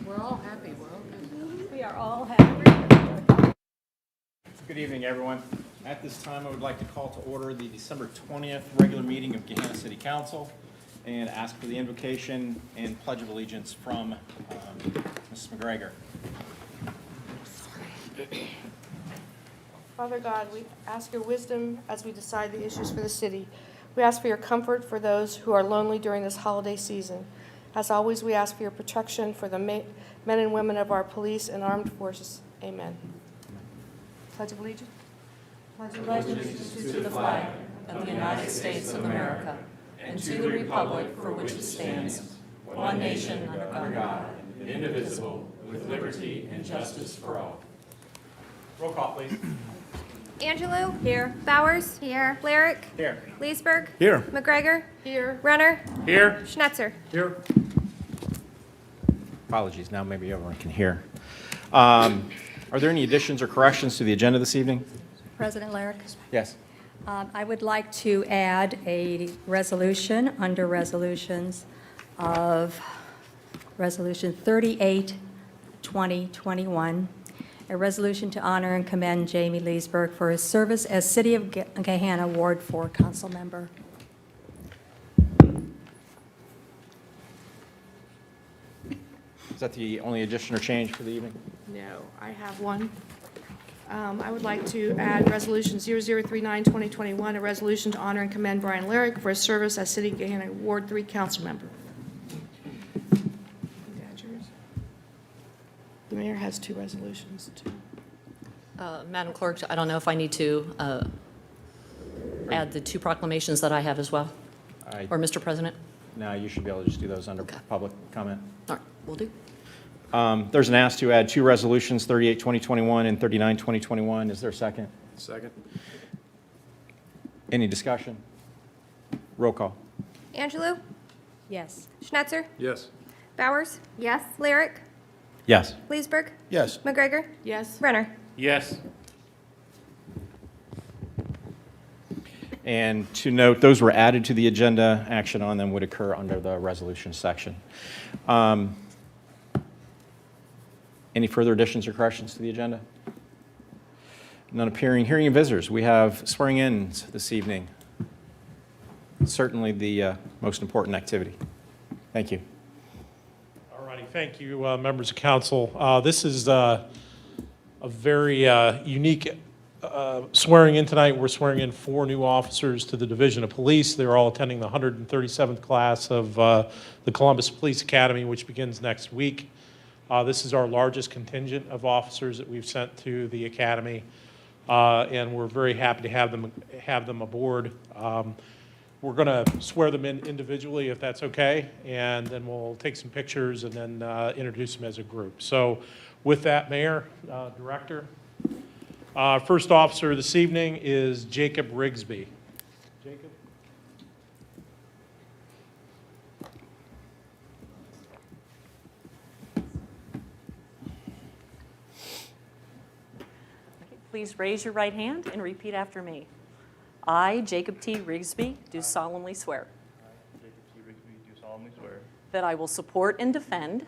We're all happy. We're all good. We are all happy. Good evening, everyone. At this time, I would like to call to order the December 20th regular meeting of Gahanna City Council and ask for the invocation and pledge of allegiance from Mrs. McGregor. Father God, we ask your wisdom as we decide the issues for the city. We ask for your comfort for those who are lonely during this holiday season. As always, we ask for your protection for the men and women of our police and armed forces. Amen. Pledge of allegiance. Pledge allegiance to the flag of the United States of America and to the republic for which it stands, one nation under God, indivisible, with liberty and justice for all. Roll call, please. Angelou? Here. Bowers? Here. Lyric? Here. Leesburg? Here. McGregor? Here. Renner? Here. Schnetzer? Here. Apologies, now maybe everyone can hear. Are there any additions or corrections to the agenda this evening? President Lyric, Yes. I would like to add a resolution under resolutions of Resolution 38, 2021, a resolution to honor and commend Jamie Leesburg for his service as City of Gahanna Ward 4 council member. Is that the only addition or change for the evening? No, I have one. I would like to add Resolution 0039-2021, a resolution to honor and commend Brian Lyric for his service as City of Gahanna Ward 3 council member. The mayor has two resolutions, too. Madam Clerk, I don't know if I need to add the 2 proclamations that I have as well? Or Mr. President? No, you should be able to just do those under Okay. public comment. All right, will do. There's an ask to add 2 resolutions, 38, 2021 and 39, 2021. Is there a second? Second. Any discussion? Roll call. Angelou, Yes. Schnetzer, Yes. Bowers. Yes. Lyric, Yes. Leesburg, Yes. McGregor, Yes. Renner. Yes. And to note, those were added to the agenda. Action on them would occur under the resolution section. Any further additions or corrections to the agenda? None appearing. Hearing and visitors, we have swearing-ins this evening. Certainly the most important activity. Thank you. All righty, thank you, members of council. This is a very unique swearing in tonight. We're swearing in 4 new officers to the Division of Police. They're all attending the 137th class of the Columbus Police Academy, which begins next week. This is our largest contingent of officers that we've sent to the academy, and we're very happy to have them aboard. We're going to swear them in individually, if that's okay, and then we'll take some pictures and then introduce them as a group. So with that, Mayor, Director, first officer this evening is Jacob Rigsby. Jacob? Please raise your right hand and repeat after me. I, Jacob T. Rigsby, do solemnly swear I, Jacob T. Rigsby, do solemnly swear that I will support and defend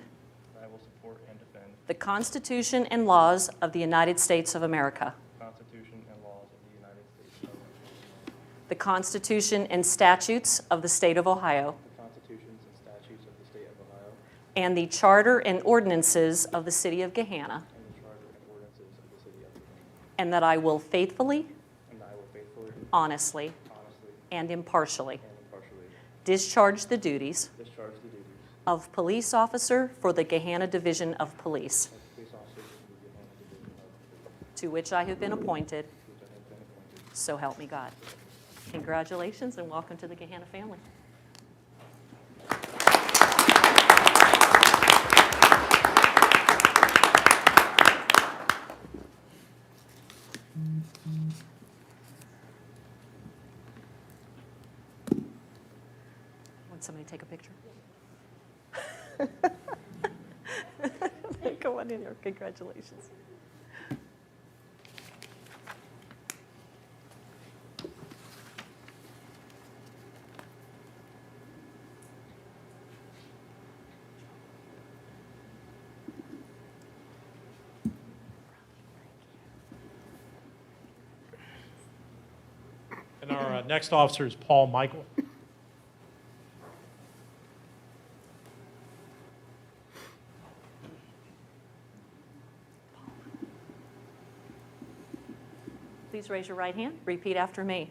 that I will support and defend the Constitution and laws of the United States of America, the Constitution and laws of the United States of America, the Constitution and statutes of the State of Ohio, the constitutions and statutes of the State of Ohio, and the Charter and ordinances of the City of Gahanna, and the Charter and ordinances of the City of Gahanna, and that I will faithfully, and I will faithfully, honestly, honestly, and impartially and impartially discharge the duties discharge the duties of police officer for the Gahanna Division of Police, of police officer in the Gahanna Division of Police, to which I have been appointed, to which I have been appointed. so help me God. Congratulations and welcome to the Gahanna family. Want somebody to take a picture? Go on in here. Congratulations. And our next officer is Paul Michael. Please raise your right hand. Repeat after me.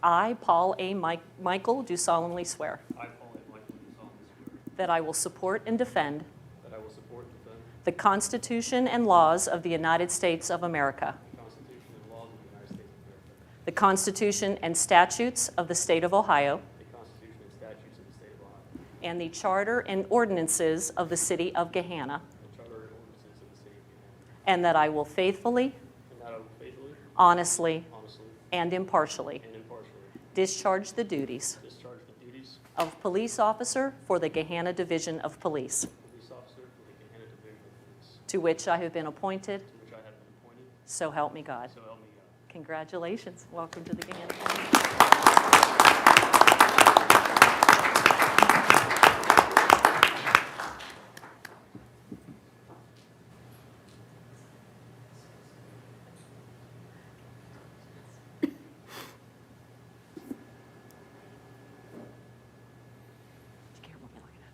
I, Paul A. Michael, do solemnly swear I, Paul A. Michael, do solemnly swear that I will support and defend that I will support and defend the Constitution and laws of the United States of America, the Constitution and laws of the United States of America, the Constitution and statutes of the State of Ohio, the Constitution and statutes of the State of Ohio, and the Charter and ordinances of the City of Gahanna, and the Charter and ordinances of the City of Gahanna, and that I will faithfully, and that I will faithfully, honestly, honestly, and impartially and impartially discharge the duties discharge the duties of police officer for the Gahanna Division of Police, of police officer for the Gahanna Division of Police, to which I have been appointed, to which I have been appointed, so help me God. so help me God. Congratulations. Welcome to the Gahanna family. Which camera am I looking at?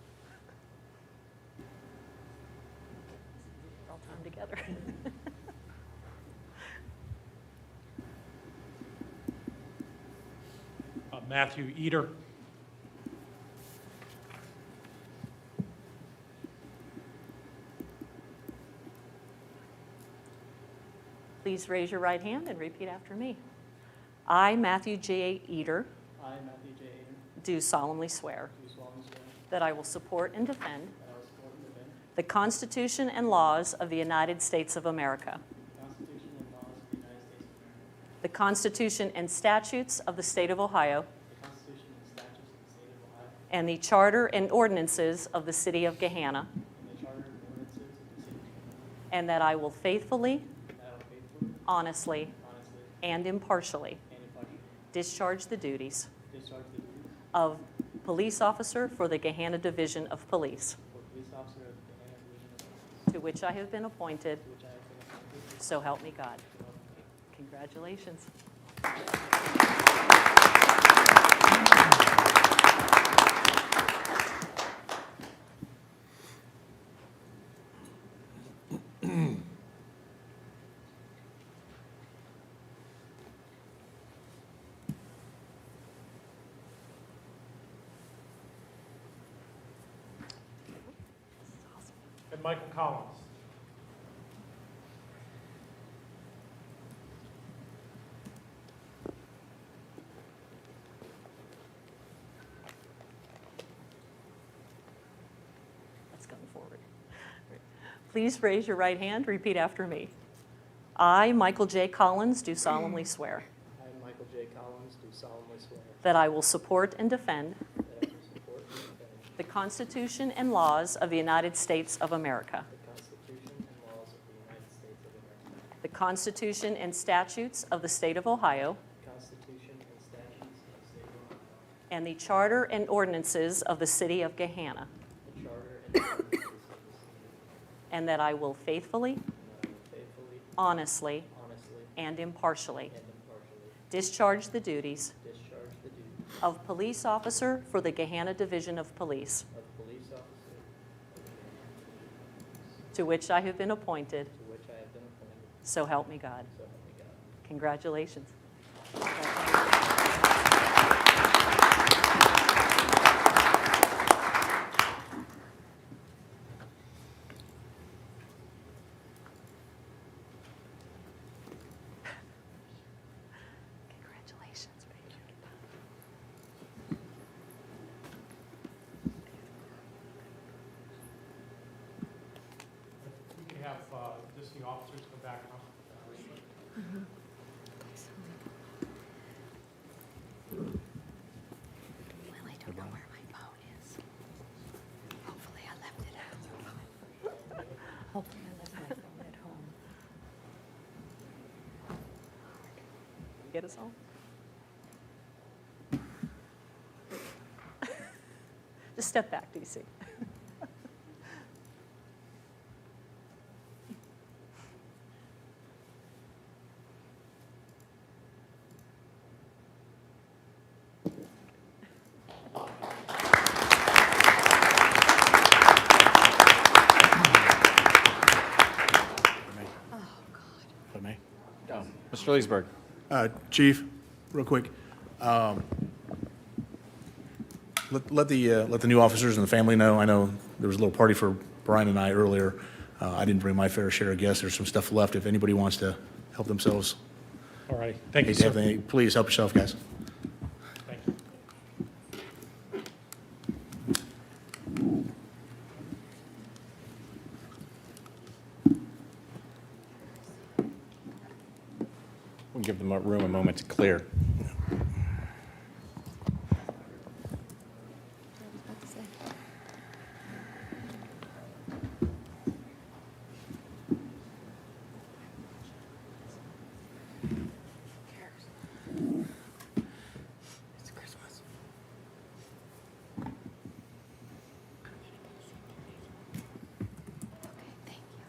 We're all time together. Matthew Eder. Please raise your right hand and repeat after me. I, Matthew J. Eder, I, Matthew J. Aden, do solemnly swear do solemnly swear that I will support and defend that I will support and defend the Constitution and laws of the United States of America, the Constitution and laws of the United States of America, the Constitution and statutes of the State of Ohio, the Constitution and statutes of the State of Ohio, and the Charter and ordinances of the City of Gahanna, and the Charter and ordinances of the City of Gahanna, and that I will faithfully, and that I will faithfully, honestly, honestly, and impartially and impartially discharge the duties discharge the duties of police officer for the Gahanna Division of Police, for police officer of the Gahanna Division of Police, to which I have been appointed, to which I have been appointed, so help me God. so help me God. Congratulations. And Michael Collins. That's going forward. Please raise your right hand. Repeat after me. I, Michael J. Collins, do solemnly swear I, Michael J. Collins, do solemnly swear that I will support and defend that I will support and defend the Constitution and laws of the United States of America, the Constitution and laws of the United States of America, the Constitution and statutes of the State of Ohio, the Constitution and statutes of the State of Ohio, and the Charter and ordinances of the City of Gahanna, the Charter and ordinances of the City of Gahanna, and that I will faithfully, and that I will faithfully, honestly, honestly, and impartially and impartially discharge the duties discharge the duties of police officer for the Gahanna Division of Police, of police officer of the Gahanna, to which I have been appointed, to which I have been appointed, so help me God. so help me God. Congratulations. Congratulations, baby. We can have existing officers come back up. Well, I don't know where my phone is. Hopefully I left it at Hopefully I left my phone at home. Get us all? Just step back, DC. If I may. Mr. Leesburg. Chief, real quick, let the new officers and the family know. I know there was a little party for Brian and I earlier. I didn't bring my fair share of guests. There's some stuff left. If anybody wants to help themselves, All right, thank you, hate to have sir. any- please help yourself, guys. Thank you. We'll give them a room a moment to clear. It's Christmas. Okay, thank you.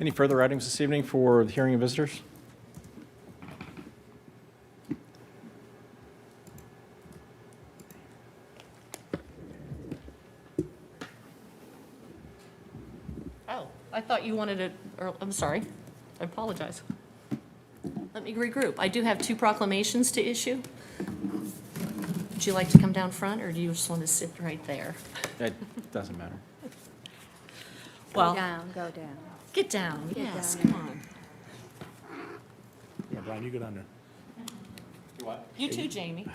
Any further items this evening for the hearing of visitors? Oh, I thought you wanted to, I'm sorry. I apologize. Let me regroup. I do have 2 proclamations to issue. Would you like to come down front, or do you just want to sit right there? It doesn't matter. Well, Go down. get down, yes, down. come on. Yeah, Brian, you go down there. You what? You too, Jamie.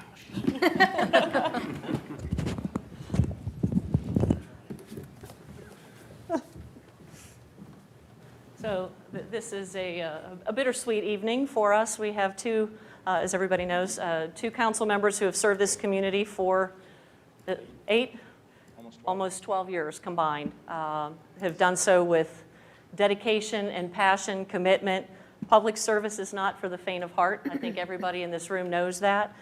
So this is a bittersweet evening for us. We have 2, as everybody knows, 2 council members who have served this community for 8, almost 12 years combined, have done so with dedication and passion, commitment. Public service is not for the faint of heart. I think everybody in this room knows that.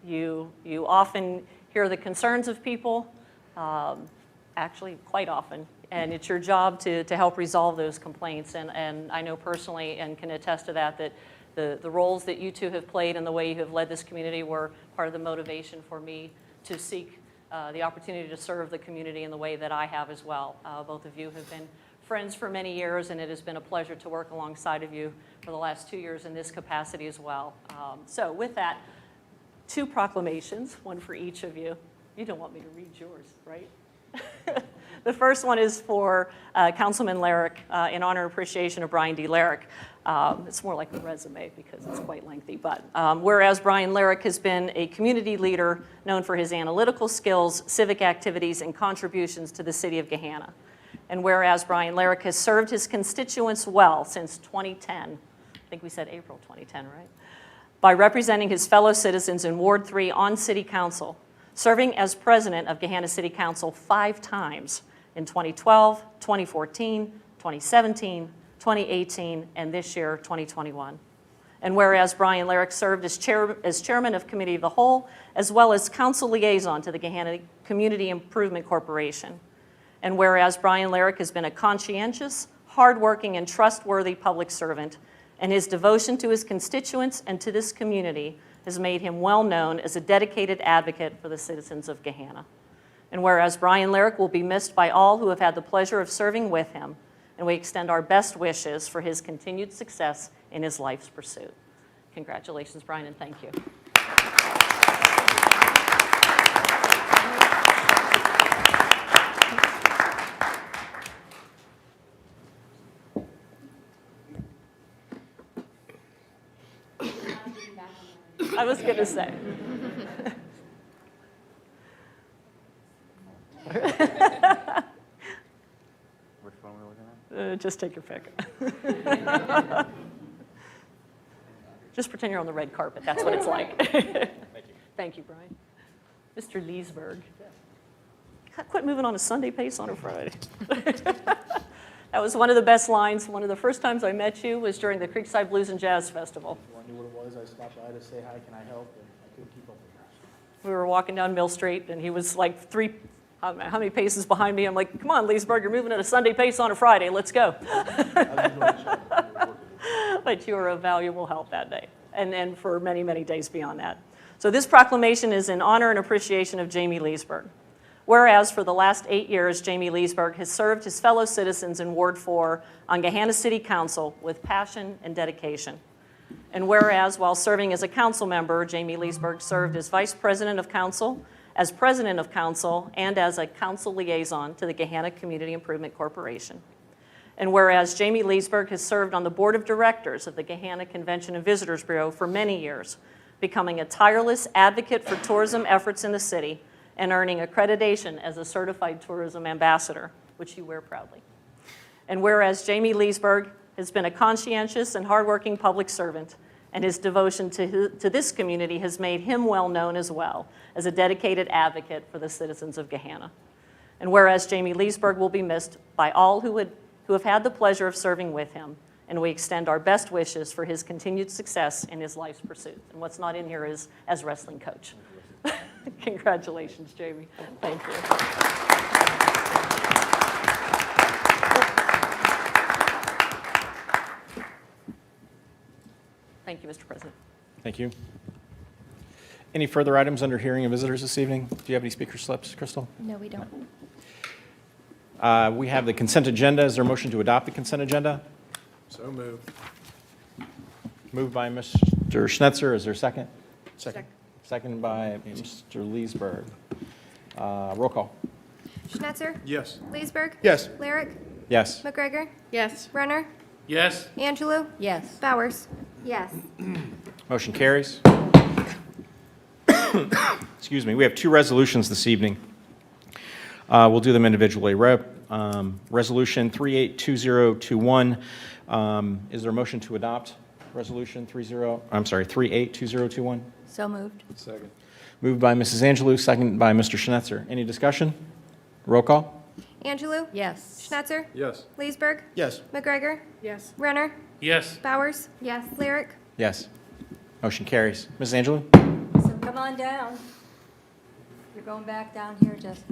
You often hear the concerns of people, actually quite often, and it's your job to help resolve those complaints. And I know personally and can attest to that, that the roles that you 2 have played and the way you have led this community were part of the motivation for me to seek the opportunity to serve the community in the way that I have as well. Both of you have been friends for many years, and it has been a pleasure to work alongside of you for the last 2 years in this capacity as well. So with that, 2 proclamations, one for each of you. You don't want me to read yours, right? The first one is for Councilman Lyric in honor and appreciation of Brian D. Lyric. It's more like a resume because it's quite lengthy, but whereas Brian Lyric has been a community leader known for his analytical skills, civic activities, and contributions to the city of Gahanna. And whereas Brian Lyric has served his constituents well since 2010, I think we said April 2010, right? By representing his fellow citizens in Ward 3 on City Council, serving as president of Gahanna City Council 5 times in 2012, 2014, 2017, 2018, and this year, 2021. And whereas Brian Lyric served as chairman of Committee of the Whole, as well as council liaison to the Gahanna Community Improvement Corporation. And whereas Brian Lyric has been a conscientious, hardworking, and trustworthy public servant, and his devotion to his constituents and to this community has made him well known as a dedicated advocate for the citizens of Gahanna. And whereas Brian Lyric will be missed by all who have had the pleasure of serving with him, and we extend our best wishes for his continued success in his life's pursuit. Congratulations, Brian, and thank you. I was going to say. Which phone are we looking at? Just take your pick. Just pretend you're on the red carpet. That's what it's like. Thank you. Thank you, Brian. Mr. Leesburg. Quit moving on a Sunday pace on a Friday. That was one of the best lines. One of the first times I met you was during the Creekside Blues and Jazz Festival. I knew what it was. I stopped by to say hi, can I help? And I couldn't keep up with We were walking down Mill Street, and he was like how many paces behind me? I'm like, come on, Leesburg, you're moving at a Sunday pace on a Friday. Let's go. But you were a valuable help that day, and for many, many days beyond that. So this proclamation is in honor and appreciation of Jamie Leesburg. Whereas for the last 8 years, Jamie Leesburg has served his fellow citizens in Ward 4 on Gahanna City Council with passion and dedication. And whereas while serving as a council member, Jamie Leesburg served as vice president of council, as president of council, and as a council liaison to the Gahanna Community Improvement Corporation. And whereas Jamie Leesburg has served on the board of directors of the Gahanna Convention and Visitors Bureau for many years, becoming a tireless advocate for tourism efforts in the city, and earning accreditation as a certified tourism ambassador, which you wear proudly. And whereas Jamie Leesburg has been a conscientious and hardworking public servant, and his devotion to this community has made him well known as well as a dedicated advocate for the citizens of Gahanna. And whereas Jamie Leesburg will be missed by all who have had the pleasure of serving with him, and we extend our best wishes for his continued success in his life's pursuit. And what's not in here is as wrestling coach. Congratulations, Jamie. Thank you. Thank you, Mr. President. Thank you. Any further items under hearing of visitors this evening? Do you have any speaker slips, Crystal? No, we don't. We have the consent agenda. Is there a motion to adopt the consent agenda? So moved. Moved by Mr. Schnetzer. Is there a second? Second. Seconded by Mr. Leesburg. Roll call. Schnetzer? Yes. Leesburg? Yes. Lyric? Yes. McGregor? Yes. Brenner? Yes. Angelou? Yes. Bowers? Yes. Motion carries. Excuse me. We have two resolutions this evening. We'll do them individually. Resolution 382021. Is there a motion to adopt Resolution 382021? So moved. Second. Moved by Mrs. Angelou, seconded by Mr. Schnetzer. Any discussion? Roll call. Angelou? Yes. Schnetzer? Yes. Leesburg? Yes. McGregor? Yes. Brenner? Yes. Bowers? Yes. Lyric? Yes. Motion carries. Mrs. Angelou? So come on down. You're going back down here, just.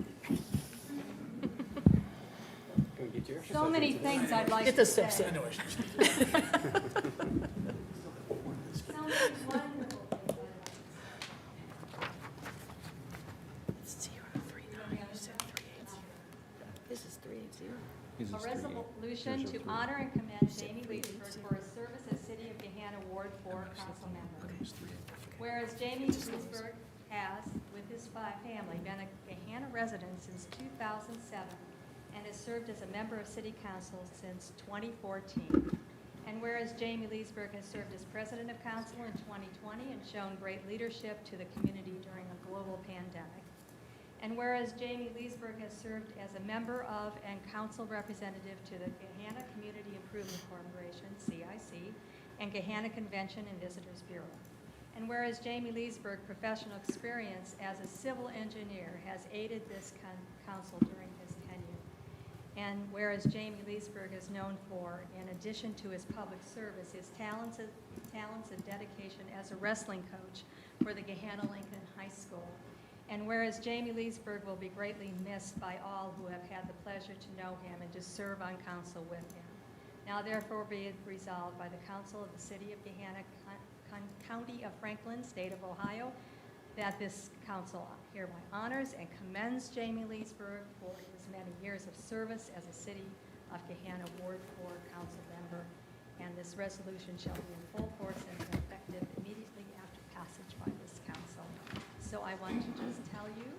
So many things I'd like to say. So many wonderful things I'd like to say. This is 380. A resolution to honor and commend Jamie Leesburg for his service as City of Gahanna Ward 4 council member. Whereas Jamie Leesburg has, with his family, been a Gahanna resident since 2007 and has served as a member of City Council since 2014. And whereas Jamie Leesburg has served as President of Council in 2020 and shown great leadership to the community during a global pandemic. And whereas Jamie Leesburg has served as a member of and council representative to the Gahanna Community Improvement Corporation, CIC, and Gahanna Convention and Visitors Bureau. And whereas Jamie Leesburg's professional experience as a civil engineer has aided this council during his tenure. And whereas Jamie Leesburg is known for, in addition to his public service, his talents and dedication as a wrestling coach for the Gahanna Lincoln High School. And whereas Jamie Leesburg will be greatly missed by all who have had the pleasure to know him and to serve on council with him. Now therefore be it resolved by the Council of the City of Gahanna, County of Franklin, State of Ohio, that this council hereby honors and commends Jamie Leesburg for his many years of service as a City of Gahanna Ward 4 council member. And this resolution shall be in full force and effective immediately after passage by this council. So I want to just tell you,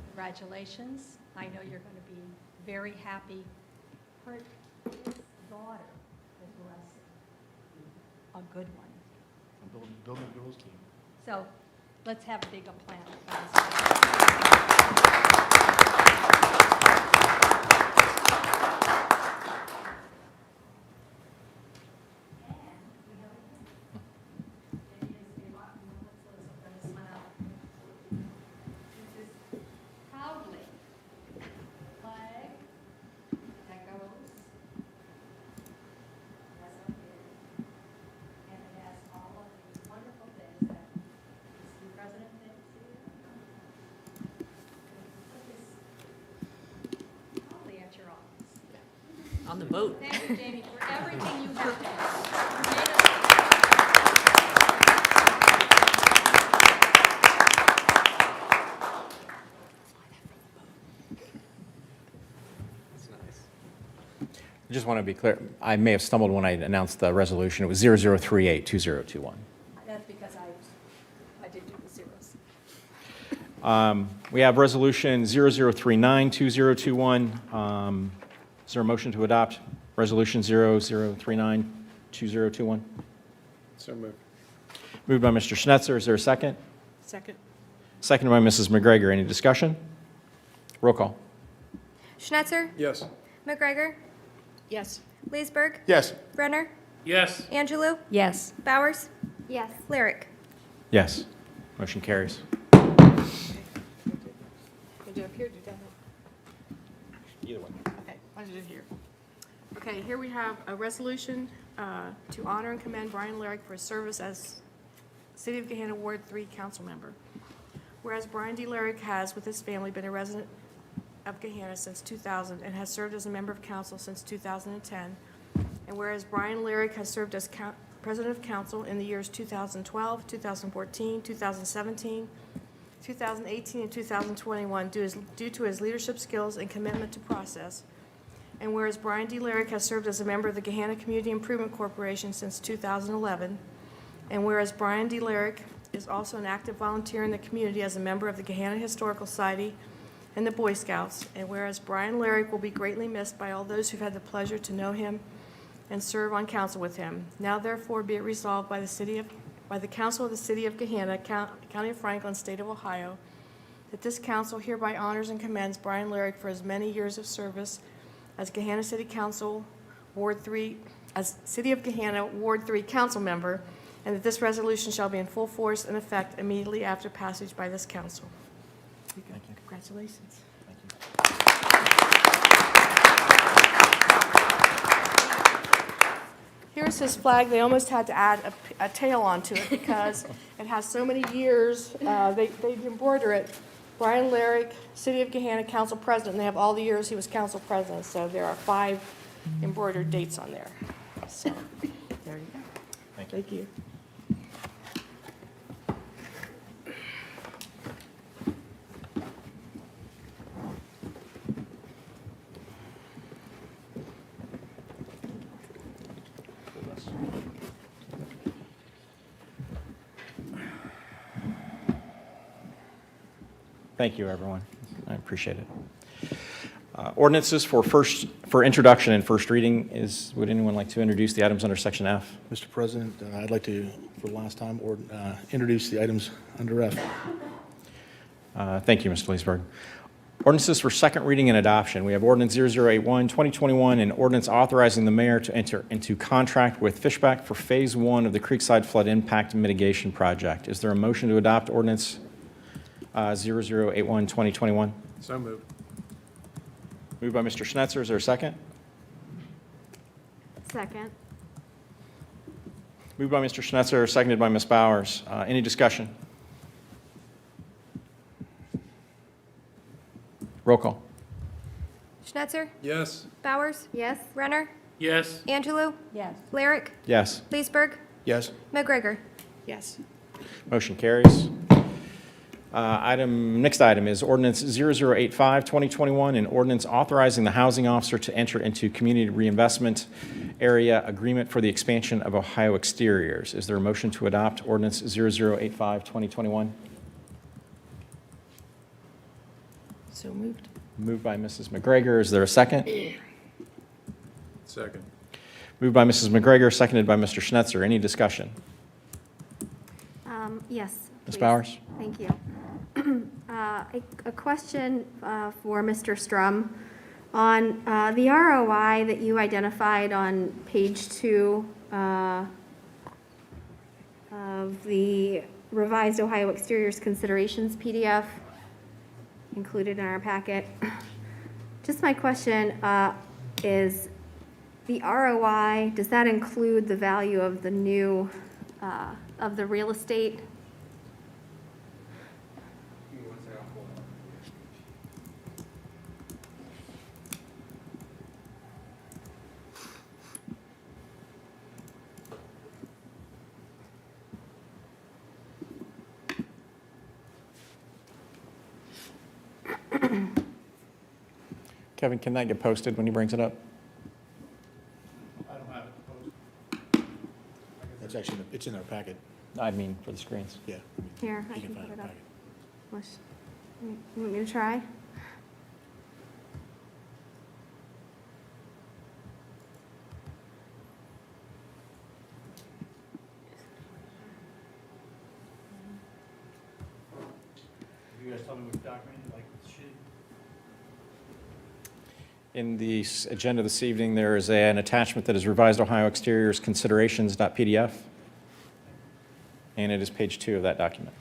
congratulations. I know you're going to be very happy. His daughter is blessed. A good one. Building a girls' team. So let's have a big applause. Proudly, flag that goes as a bid, and it has all of the wonderful things that the president did. Proudly at your office. On the boat. Thank you, Jamie, for everything you have done. You made us I just want to be clear. I may have stumbled when I announced the resolution. It was 00382021. That's because I did do the zeros. We have Resolution 00392021. Is there a motion to adopt Resolution 00392021? So moved. Moved by Mr. Schnetzer. Is there a second? Second. Seconded by Mrs. McGregor. Any discussion? Roll call. Schnetzer? Yes. McGregor? Yes. Leesburg? Yes. Brenner? Yes. Angelou? Yes. Bowers? Yes. Lyric? Yes. Motion carries. You do up here, do down there. Either one. Okay, I did it here. Okay, here we have a resolution to honor and commend Brian Lyric for his service as City of Gahanna Ward 3 council member. Whereas Brian D. Lyric has, with his family, been a resident of Gahanna since 2000 and has served as a member of council since 2010. And whereas Brian Lyric has served as president of council in the years 2012, 2014, 2017, 2018, and 2021 due to his leadership skills and commitment to process. And whereas Brian D. Lyric has served as a member of the Gahanna Community Improvement Corporation since 2011, and whereas Brian D. Lyric is also an active volunteer in the community as a member of the Gahanna Historical Society and the Boy Scouts, and whereas Brian Lyric will be greatly missed by all those who've had the pleasure to know him and serve on council with him. Now therefore be it resolved by the Council of the City of Gahanna, County of Franklin, State of Ohio, that this council hereby honors and commends Brian Lyric for his many years of service as Gahanna City Council, Ward 3, as City of Gahanna, Ward 3 council member, and that this resolution shall be in full force and effect immediately after passage by this council. Thank you. Congratulations. Here's his flag. They almost had to add a tail onto it because it has so many years. They embroider it. Brian Lyric, City of Gahanna Council President, and they have all the years he was Council President, so there are 5 embroidered dates on there. So, there you go. Thank you. Thank you, everyone. I appreciate it. Ordinances for introduction and first reading would anyone like to introduce the items under section F? Mr. President, I'd like to, for the last time, introduce the items under F. Thank you, Mr. Leesburg. Ordinances for second reading and adoption. We have Ordinance 0081, 2021, and ordinance authorizing the mayor to enter into contract with Fishback for Phase 1 of the Creekside Flood Impact Mitigation Project. Is there a motion to adopt Ordinance 0081, 2021? So moved. Moved by Mr. Schnetzer. Is there a second? Second. Moved by Mr. Schnetzer, seconded by Ms. Bowers. Any discussion? Roll call. Schnetzer? Yes. Bowers? Yes. Renner? Yes. Angelou? Yes. Lyric? Yes. Leesburg? Yes. McGregor? Yes. Motion carries. Next item is Ordinance 0085, 2021, an ordinance authorizing the housing officer to enter into community reinvestment area agreement for the expansion of Ohio exteriors. Is there a motion to adopt Ordinance 0085, 2021? So moved. Moved by Mrs. McGregor. Is there a second? Second. Moved by Mrs. McGregor, seconded by Mr. Schnetzer. Any discussion? Yes. Ms. please. Bowers? Thank you. A question for Mr. Strum. On the ROI that you identified on page 2 of the revised Ohio Exteriors Considerations PDF included in our packet, just my question is, the ROI, does that include the value of the new, of the real estate? Kevin, can that get posted when he brings it up? I don't have it posted. That's actually, it's in our packet. I mean, for the screens. Yeah. Here, I You can find put it in it the up. packet. You want me to try? You guys tell me which document you'd like to see? In the agenda this evening, there is an attachment that is revised Ohio Exteriors Considerations.pdf, and it is page 2 of that document.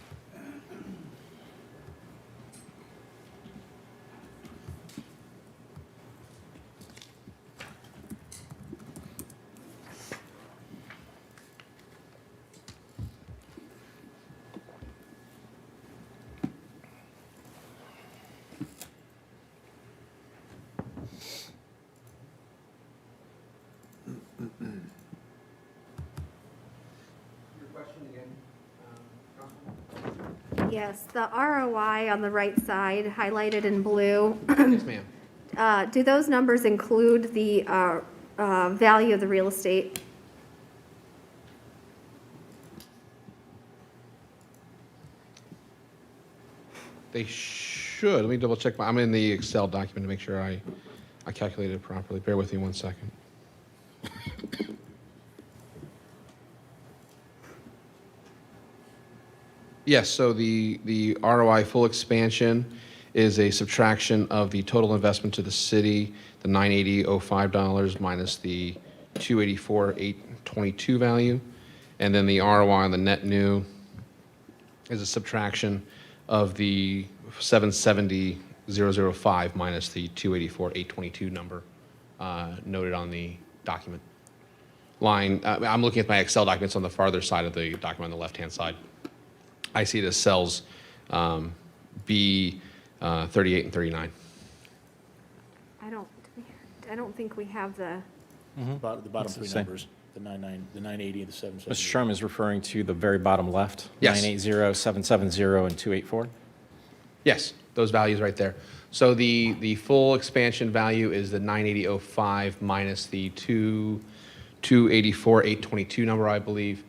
Yes, the ROI on the right side, highlighted in blue. Yes, ma'am. do those numbers include the value of the real estate? They should. Let me double check. I'm in the Excel document to make sure I calculated it properly. Bear with me 1 second. Yes, so the ROI full expansion is a subtraction of the total investment to the city, the $980.05 minus the $284,822 value. And then the ROI on the net new is a subtraction of the $770,005 minus the $284,822 number noted on the document. Line, I'm looking at my Excel documents on the farther side of the document on the left-hand side. I see it as cells B 38 and 39. I don't think we have the, The bottom What's it three say? numbers, the 980 and the 770. Mr. Strom is referring to the very bottom left? Yes. 980, 770, and 284? Yes, those values right there. So the full expansion value is the 980.05 minus the 284,822 number, I believe.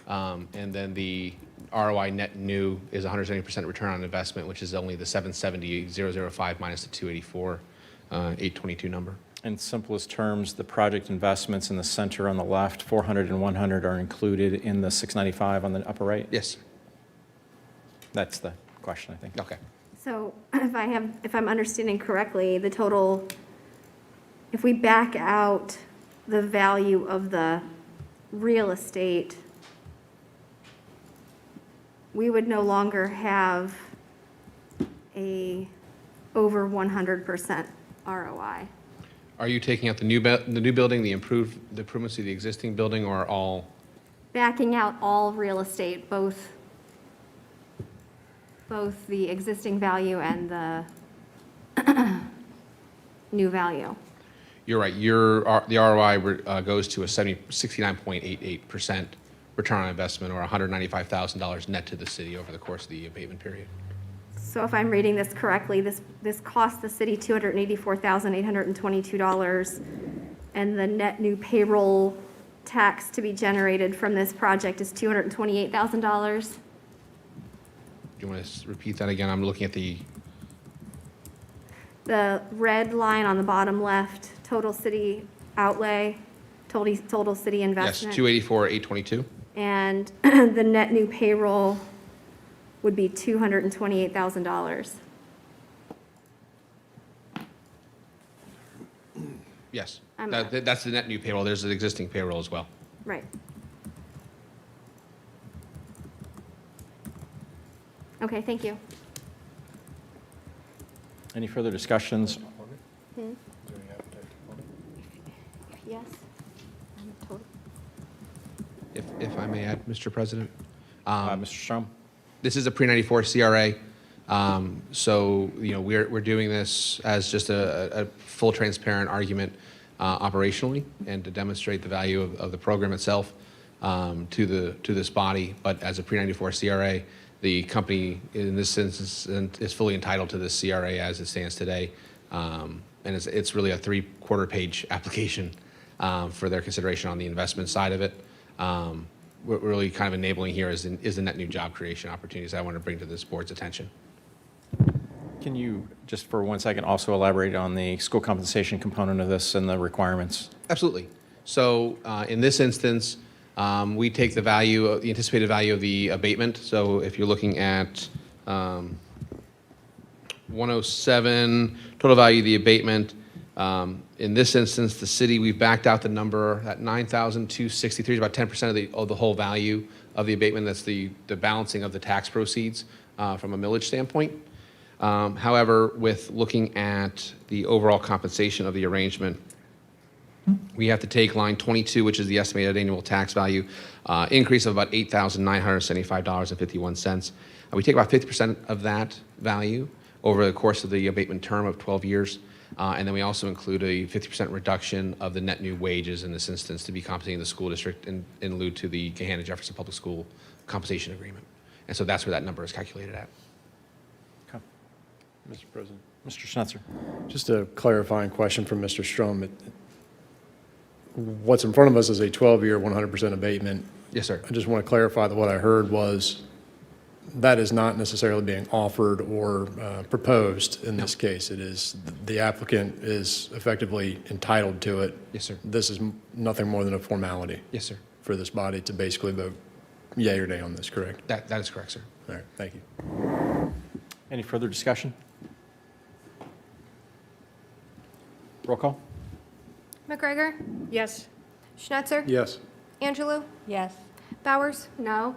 And then the ROI net new is 170% return on investment, which is only the 770,005 minus the 284,822 number. In simplest terms, the project investments in the center on the left, 400 and 100, are included in the 695 on the upper right? Yes. That's the question, I think. Okay. so if I'm understanding correctly, the total, if we back out the value of the real estate, we would no longer have a over 100% ROI. Are you taking out the new building, the improvements to the existing building, or all? Backing out all real estate, both the existing value and the new value. You're right. The ROI goes to a 69.88% return on investment, or $195,000 net to the city over the course of the abatement period. So if I'm reading this correctly, this cost the city $284,822, and the net new payroll tax to be generated from this project is $228,000? Do you want to repeat that again? I'm looking at the, The red line on the bottom left, total city outlay, total city yes, investment. 284,822. And the net new payroll would be $228,000. Yes, I'm- that's the net new payroll. There's an existing payroll as well. Right. Okay, thank you. Any further discussions? Yes. Total. If I may add, Mr. President. Mr. Strom? This is a pre-94 CRA, so we're doing this as just a full transparent argument operationally, and to demonstrate the value of the program itself to this body. But as a pre-94 CRA, the company in this instance is fully entitled to this CRA as it stands today, and it's really a 3/4 page application for their consideration on the investment side of it. What we're really kind of enabling here is the net new job creation opportunities I want to bring to this board's attention. Can you, just for 1 second, also elaborate on the school compensation component of this and the requirements? Absolutely. So in this instance, we take the anticipated value of the abatement. So if you're looking at 107, total value of the abatement, in this instance, the city, we've backed out the number at 9,263, about 10% of the whole value of the abatement. That's the balancing of the tax proceeds from a millage standpoint. However, with looking at the overall compensation of the arrangement, we have to take line 22, which is the estimated annual tax value, increase of about $8,975.51. We take about 50% of that value over the course of the abatement term of 12 years. And then we also include a 50% reduction of the net new wages in this instance to be compensating the school district in lieu to the Gahanna Jefferson Public School compensation agreement. And so that's where that number is calculated at. Okay. Mr. President. Mr. Schnetzer. Just a clarifying question from Mr. Strom. What's in front of us is a 12-year, 100% abatement. Yes, sir. I just want to clarify that what I heard was that is not necessarily being offered or proposed in this case. It is, the applicant is effectively entitled to it. Yes, sir. This is nothing more than a formality Yes, sir. for this body to basically vote yea or nay on this, correct? That is correct, sir. All right, thank you. Any further discussion? Roll call. McGregor? Yes. Schnetzer? Yes. Angelou? Yes. Bowers? No.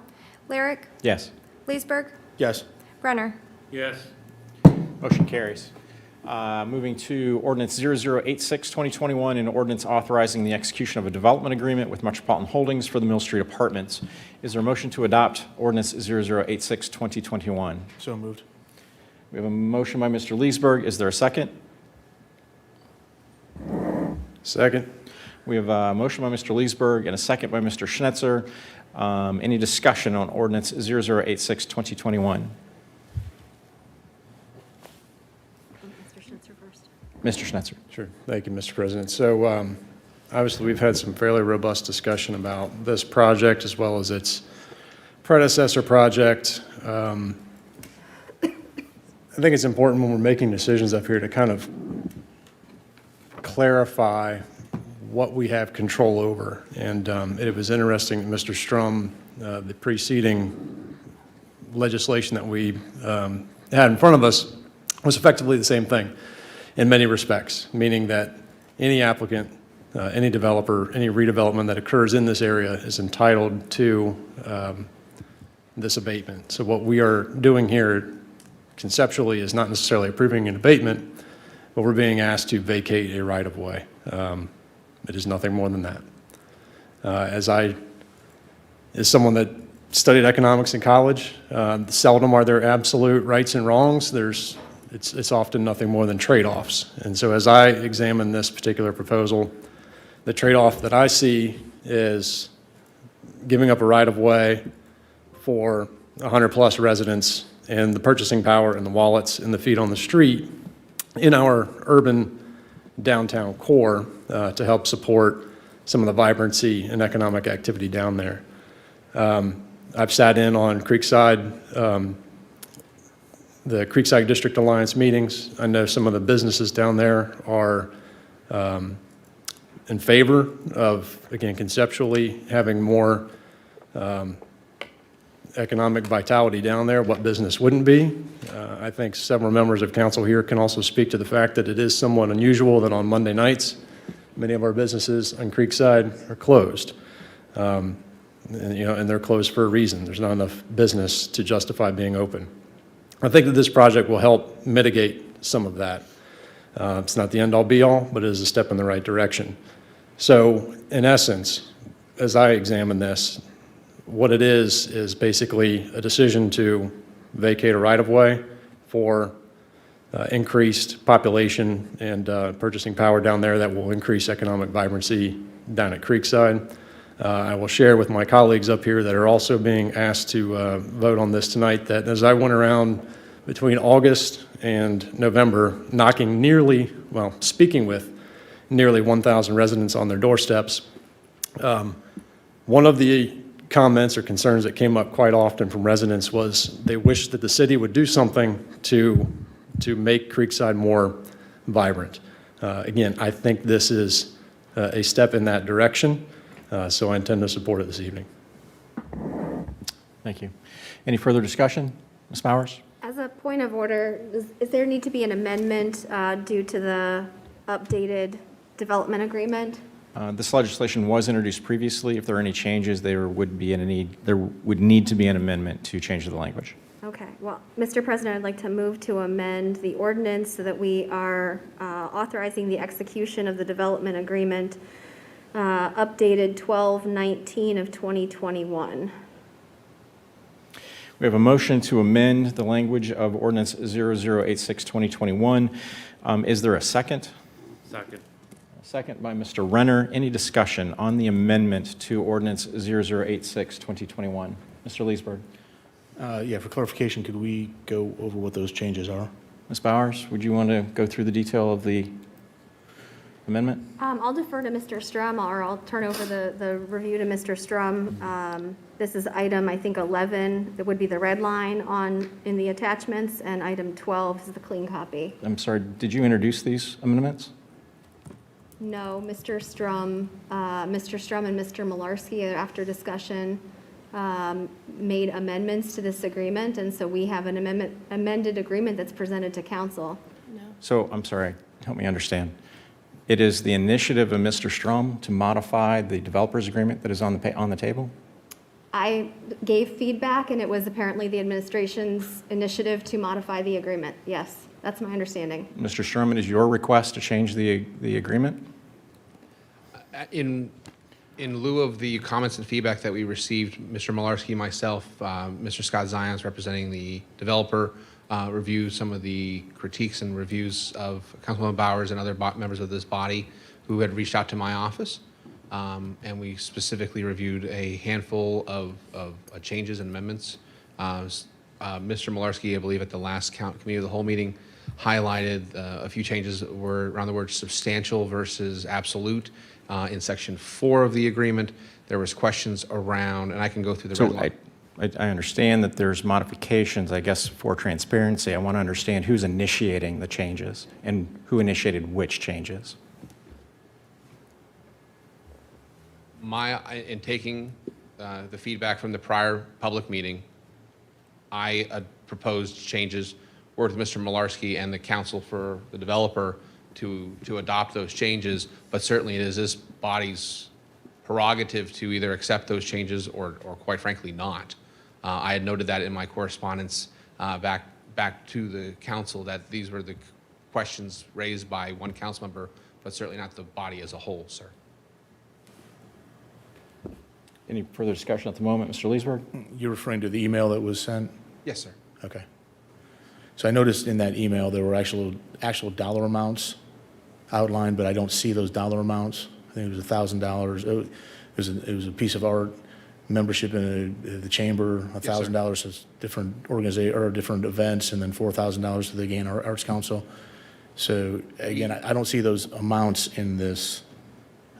Lyric? Yes. Leesburg? Yes. Brenner? Yes. Motion carries. Moving to ordinance 0086-2021, an ordinance authorizing the execution of a development agreement with Metropolitan Holdings for the Mill Street Apartments. Is there a motion to adopt ordinance 0086-2021? So moved. We have a motion by Mr. Leesburg. Is there a second? Second. We have a motion by Mr. Leesburg and a second by Mr. Schnetzer. Any discussion on ordinance 0086-2021? Mr. Schnitzer first. Mr. Schnetzer. Sure. Thank you, Mr. President. So obviously, we've had some fairly robust discussion about this project as well as its predecessor project. I think it's important when we're making decisions up here to kind of clarify what we have control over. And it was interesting that Mr. Strom, the preceding legislation that we had in front of us was effectively the same thing in many respects, meaning that any applicant, any developer, any redevelopment that occurs in this area is entitled to this abatement. So what we are doing here conceptually is not necessarily approving an abatement, but we're being asked to vacate a right-of-way. It is nothing more than that. As someone that studied economics in college, seldom are there absolute rights and wrongs. It's often nothing more than trade-offs. And so as I examine this particular proposal, the trade-off that I see is giving up a right-of-way for 100-plus residents and the purchasing power and the wallets and the feet on the street in our urban downtown core to help support some of the vibrancy and economic activity down there. I've sat in on Creekside, the Creekside District Alliance meetings. I know some of the businesses down there are in favor of, again, conceptually having more economic vitality down there. What business wouldn't be? I think several members of council here can also speak to the fact that it is somewhat unusual that on Monday nights, many of our businesses on Creekside are closed. And they're closed for a reason. There's not enough business to justify being open. I think that this project will help mitigate some of that. It's not the end-all be-all, but it is a step in the right direction. So, in essence, as I examine this, what it is basically a decision to vacate a right-of-way for increased population and purchasing power down there that will increase economic vibrancy down at Creekside. I will share with my colleagues up here that are also being asked to vote on this tonight that as I went around between August and November, speaking with nearly 1,000 residents on their doorsteps, one of the comments or concerns that came up quite often from residents was they wished that the city would do something to make Creekside more vibrant. Again, I think this is a step in that direction, so I intend to support it this evening. Thank you. Any further discussion? Ms. Bowers? As a point of order, is there need to be an amendment due to the updated development agreement? This legislation was introduced previously. If there are any changes, there would need to be an amendment to change the language. Okay, well, Mr. President, I'd like to move to amend the ordinance so that we are authorizing the execution of the development agreement updated 12/19 of 2021. We have a motion to amend the language of ordinance 0086-2021. Is there a second? Second. A second by Mr. Renner. Any discussion on the amendment to ordinance 0086-2021? Mr. Leesburg. Yeah, for clarification, could we go over what those changes are? Ms. Bowers, would you want to go through the detail of the amendment? I'll defer to Mr. Strum, or I'll turn over the review to Mr. Strum. This is item, I think, 11, that would be the red line in the attachments, and item 12 is the clean copy. I'm sorry, did you introduce these amendments? No, Mr. Strum and Mr. Malarski, after discussion, made amendments to this agreement, and so we have an amended agreement that's presented to council. So, I'm sorry, help me understand. It is the initiative of Mr. Strum to modify the developers agreement that is on the table? I gave feedback, and it was apparently the administration's initiative to modify the agreement. Yes, that's my understanding. Mr. Strum, it is your request to change the agreement? In lieu of the comments and feedback that we received, Mr. Malarski, myself, Mr. Scott Zions, representing the developer, reviewed some of the critiques and reviews of Councilwoman Bowers and other members of this body who had reached out to my office. And we specifically reviewed a handful of changes and amendments. Mr. Malarski, I believe at the last committee of the whole meeting, highlighted a few changes that were around the word substantial versus absolute. In section 4 of the agreement, there was questions around, and I can go through the red line. I understand that there's modifications, I guess, for transparency. I want to understand who's initiating the changes and who initiated which changes. In taking the feedback from the prior public meeting, I proposed changes, worked with Mr. Malarski and the counsel for the developer to adopt those changes, but certainly it is this body's prerogative to either accept those changes or quite frankly not. I had noted that in my correspondence back to the council that these were the questions raised by one council member, but certainly not the body as a whole, sir. Any further discussion at the moment, Mr. Leesburg? You're referring to the email that was sent? Yes, sir. Okay. So I noticed in that email there were actual dollar amounts outlined, but I don't see those dollar amounts. I think it was $1,000. It was a piece of art, membership in the chamber, $1,000 to different organizations or different events, and then $4,000 to the Gahanna Arts Council. So again, I don't see those amounts in this,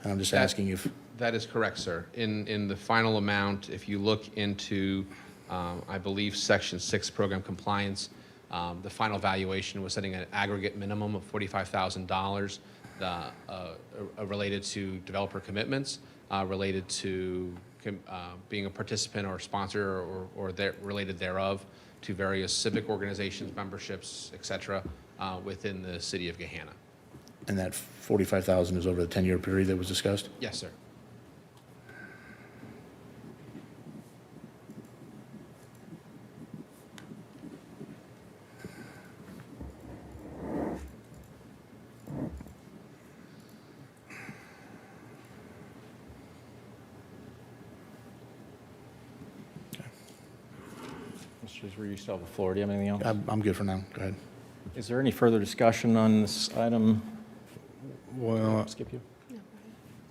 and I'm just asking if. That is correct, sir. In the final amount, if you look into, I believe, Section 6, Program Compliance, the final valuation was setting an aggregate minimum of $45,000 related to developer commitments, related to being a participant or sponsor or related thereof to various civic organizations, memberships, et cetera, within the city of Gahanna. And that $45,000 is over the 10-year period that was discussed? Yes, sir. Mr. Leesburg, you still have the floor. Do you have anything else? I'm good for now. Go ahead. Is there any further discussion on this item? Well, Skip you.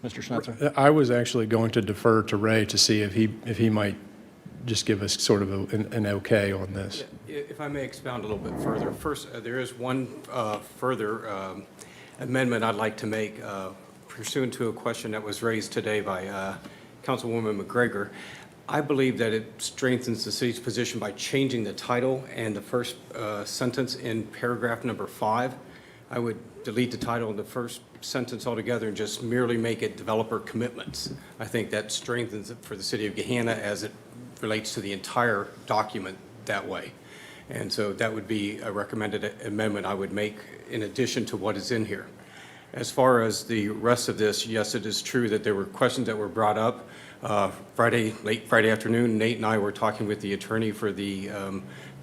Mr. Schnetzer? I was actually going to defer to Ray to see if he might just give us sort of an okay on this. If I may expound a little bit further. First, there is one further amendment I'd like to make pursuant to a question that was raised today by Councilwoman McGregor. I believe that it strengthens the city's position by changing the title and the first sentence in paragraph number 5. I would delete the title and the first sentence altogether and just merely make it developer commitments. I think that strengthens it for the city of Gahanna as it relates to the entire document that way. And so that would be a recommended amendment I would make in addition to what is in here. As far as the rest of this, yes, it is true that there were questions that were brought up. Late Friday afternoon, Nate and I were talking with the attorney for the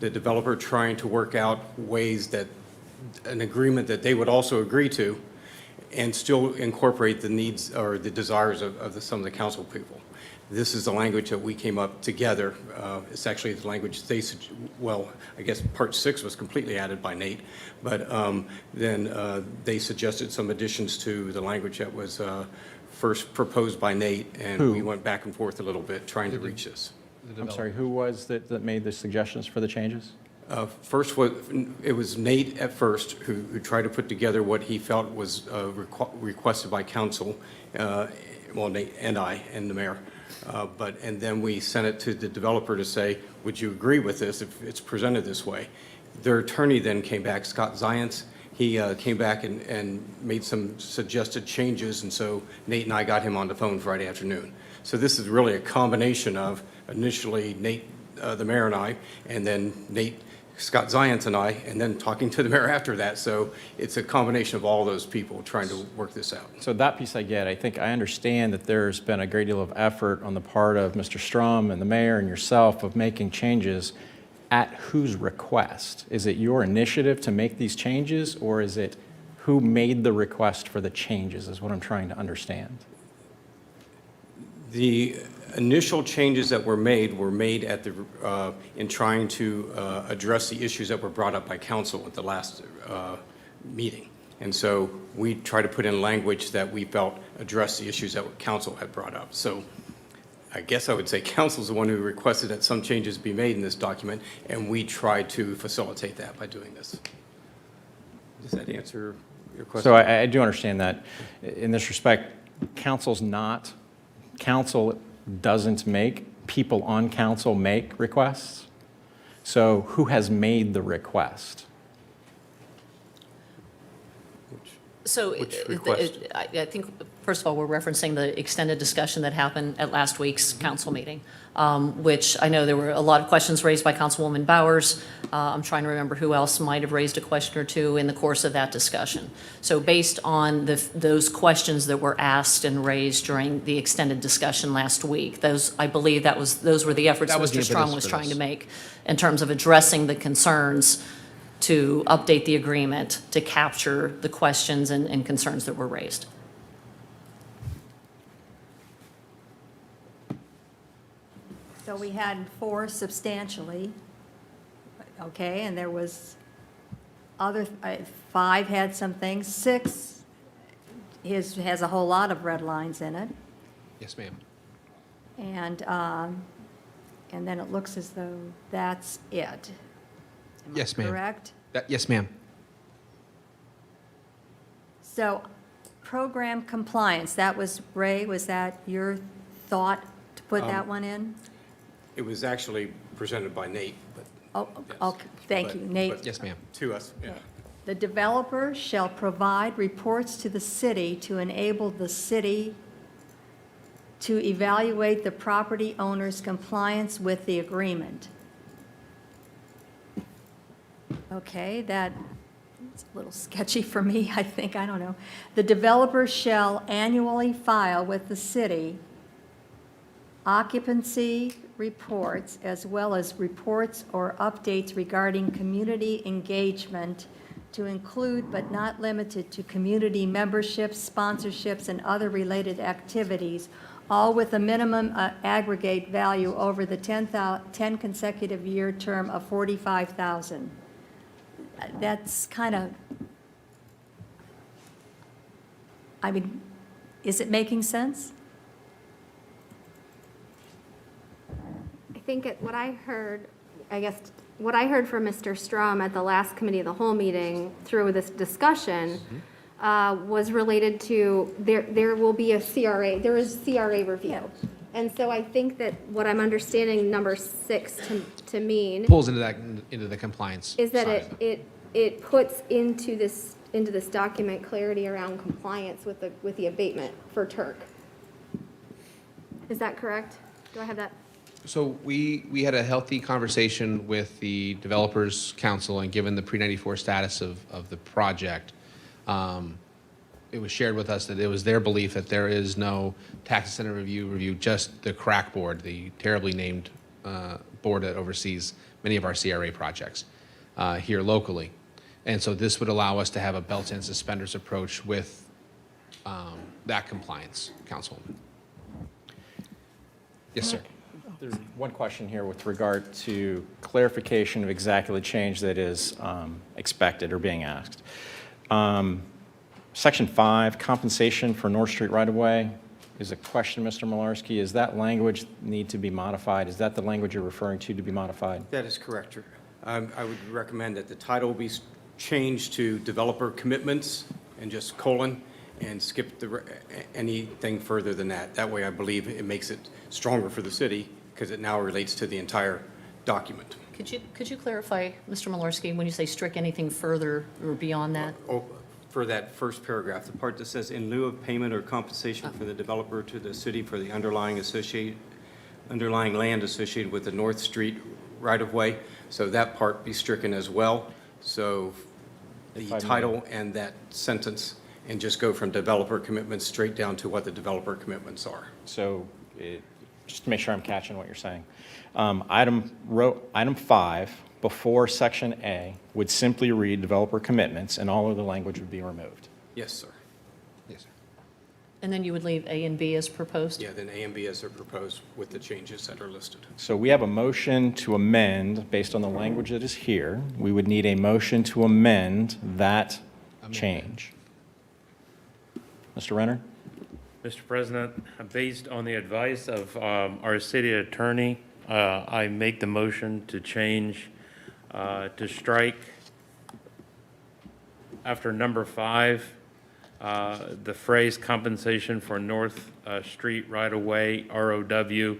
developer, trying to work out ways that an agreement that they would also agree to and still incorporate the needs or the desires of some of the council people. This is the language that we came up together. It's actually the language I guess part 6 was completely added by Nate, but then they suggested some additions to the language that was first proposed by Nate, and we went back and forth a little bit trying to reach this. I'm sorry, who was that made the suggestions for the changes? First, it was Nate at first who tried to put together what he felt was requested by council, well, Nate and I and the mayor. And then we sent it to the developer to say, would you agree with this if it's presented this way? Their attorney then came back, Scott Zients. He came back and made some suggested changes, and so Nate and I got him on the phone Friday afternoon. So this is really a combination of initially Nate, the mayor and I, and then Nate, Scott Zients and I, and then talking to the mayor after that. So it's a combination of all those people trying to work this out. So that piece I get. I think I understand that there's been a great deal of effort on the part of Mr. Strum and the mayor and yourself of making changes. At whose request? Is it your initiative to make these changes, or is it who made the request for the changes is what I'm trying to understand. The initial changes that were made at the, in trying to address the issues that were brought up by council at the last meeting. And so we try to put in language that we felt addressed the issues that council had brought up. So I guess I would say council's the one who requested that some changes be made in this document, and we tried to facilitate that by doing this. Does that answer your question? So I do understand that. In this respect, council doesn't make, people on council make requests. So who has made the request? So Which request? I think, first of all, we're referencing the extended discussion that happened at last week's council meeting, which I know there were a lot of questions raised by Councilwoman Bowers. I'm trying to remember who else might have raised a question or two in the course of that discussion. So based on those questions that were asked and raised during the extended discussion last week, I believe those were the efforts That was the Mr. Strong impetus was for trying this. to make in terms of addressing the concerns to update the agreement to capture the questions and concerns that were raised. So we had 4 substantially, okay, and there was 5 had some things, 6 has a whole lot of red lines in it, Yes, ma'am. and then it looks as though that's it. Am I Yes, ma'am. correct? Yes, ma'am. So, program compliance, that was, Ray, was that your thought to put that one in? It was actually presented by Nate, but Oh, yes. okay, thank you, Nate. Yes, ma'am. to us, yeah. The developer shall provide reports to the city to enable the city to evaluate the property owner's compliance with the agreement. Okay, that's a little sketchy for me, I think, I don't know. The developer shall annually file with the city occupancy reports as well as reports or updates regarding community engagement to include but not limited to community memberships, sponsorships, and other related activities, all with a minimum aggregate value over the 10 consecutive year term of $45,000. That's kind of, I mean, is it making sense? I think what I heard, what I heard from Mr. Strum at the last committee of the whole meeting through this discussion was related to, there will be a CRA, there is CRA review. And so I think that what I'm understanding number 6 to mean Pulls into the compliance is that side of it puts into this document clarity around compliance with the abatement for Turk. Is that correct? Do I have that? So we had a healthy conversation with the Developers Council, and given the pre-94 status of the project, it was shared with us that it was their belief that there is no tax incentive review, just the CRAC board, the terribly named board that oversees many of our CRA projects here locally. And so this would allow us to have a belt and suspenders approach with that compliance, Councilwoman. Yes, sir. There's one question here with regard to clarification of exactly the change that is expected or being asked. Section 5, compensation for North Street right-of-way, is a question, Mr. Malarski. Is that language need to be modified? Is that the language you're referring to be modified? That is correct. I would recommend that the title be changed to developer commitments and just colon, and skip anything further than that. That way, I believe it makes it stronger for the city because it now relates to the entire document. Could you clarify, Mr. Malarski, when you say strict anything further or beyond that? Oh, for that first paragraph, the part that says in lieu of payment or compensation for the developer to the city for the underlying land associated with the North Street right-of-way, so that part be stricken as well. So the title and that sentence, and just go from developer commitments straight down to what the developer commitments are. So, just to make sure I'm catching what you're saying, item 5 before section A would simply read developer commitments, and all of the language would be removed. Yes, sir. Yes, sir. And then you would leave A and B as proposed? Yeah, then A and B as they're proposed with the changes that are listed. So we have a motion to amend based on the language that is here. We would need a motion to amend that change. Mr. Renner? Mr. President, based on the advice of our city attorney, I make the motion to change, to strike after number 5, the phrase compensation for North Street right-of-way, ROW,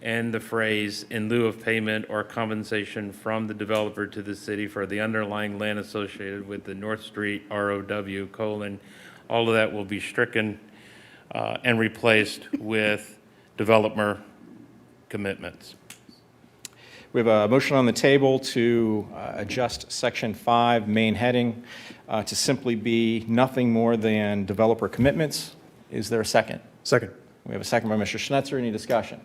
and the phrase in lieu of payment or compensation from the developer to the city for the underlying land associated with the North Street ROW, colon, all of that will be stricken and replaced with developer commitments. We have a motion on the table to adjust section 5, main heading, to simply be nothing more than developer commitments. Is there a second? Second. We have a second by Mr. Schnetzer. Any discussion?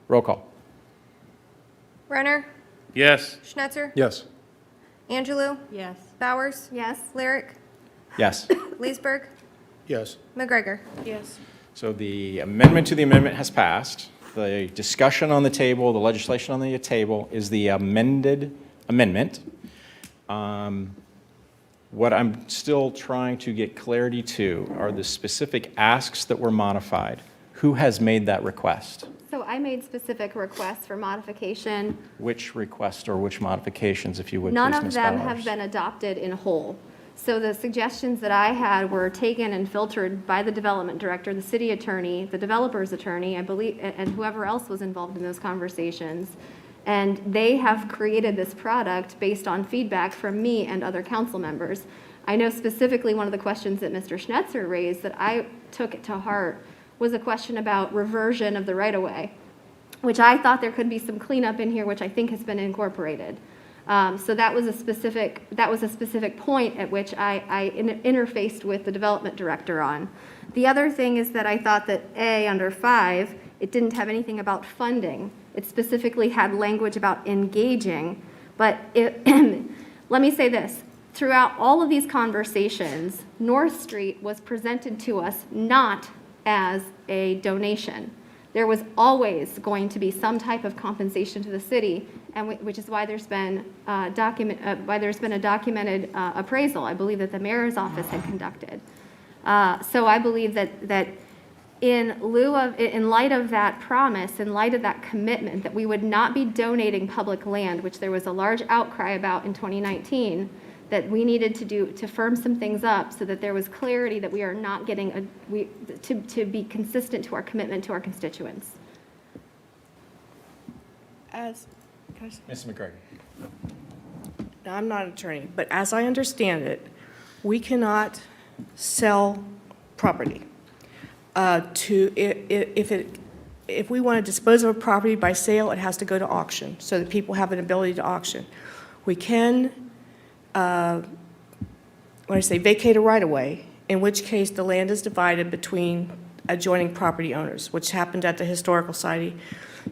Roll call. Renner? Yes. Schnetzer? Yes. Angelou? Yes. Bowers? Yes. Lyric? Yes. Leesburg? Yes. McGregor? Yes. So the amendment to the amendment has passed. The discussion on the table, the legislation on the table is the amended amendment. What I'm still trying to get clarity to are the specific asks that were modified. Who has made that request? So I made specific requests for modification. Which request or which modifications, if you would, None please, of Ms. them Bowers? have been adopted in whole. So the suggestions that I had were taken and filtered by the development director, the city attorney, the developer's attorney, I believe, and whoever else was involved in those conversations. And they have created this product based on feedback from me and other council members. I know specifically one of the questions that Mr. Schnetzer raised that I took it to heart was a question about reversion of the right-of-way, which I thought there could be some cleanup in here, which I think has been incorporated. So that was a specific point at which I interfaced with the development director on. The other thing is that I thought that A, under 5, it didn't have anything about funding. It specifically had language about engaging. But let me say this. Throughout all of these conversations, North Street was presented to us not as a donation. There was always going to be some type of compensation to the city, and which is why there's been a documented appraisal, I believe, that the mayor's office had conducted. So I believe that in light of that promise, in light of that commitment, that we would not be donating public land, which there was a large outcry about in 2019, that we needed to firm some things up so that there was clarity that we are not getting to be consistent to our commitment to our constituents. Ms. McGregor. Now, I'm not an attorney, but as I understand it, we cannot sell property. If we want to dispose of a property by sale, it has to go to auction so that people have an ability to auction. We can, vacate a right-of-way, in which case the land is divided between adjoining property owners, which happened at the Historical Society.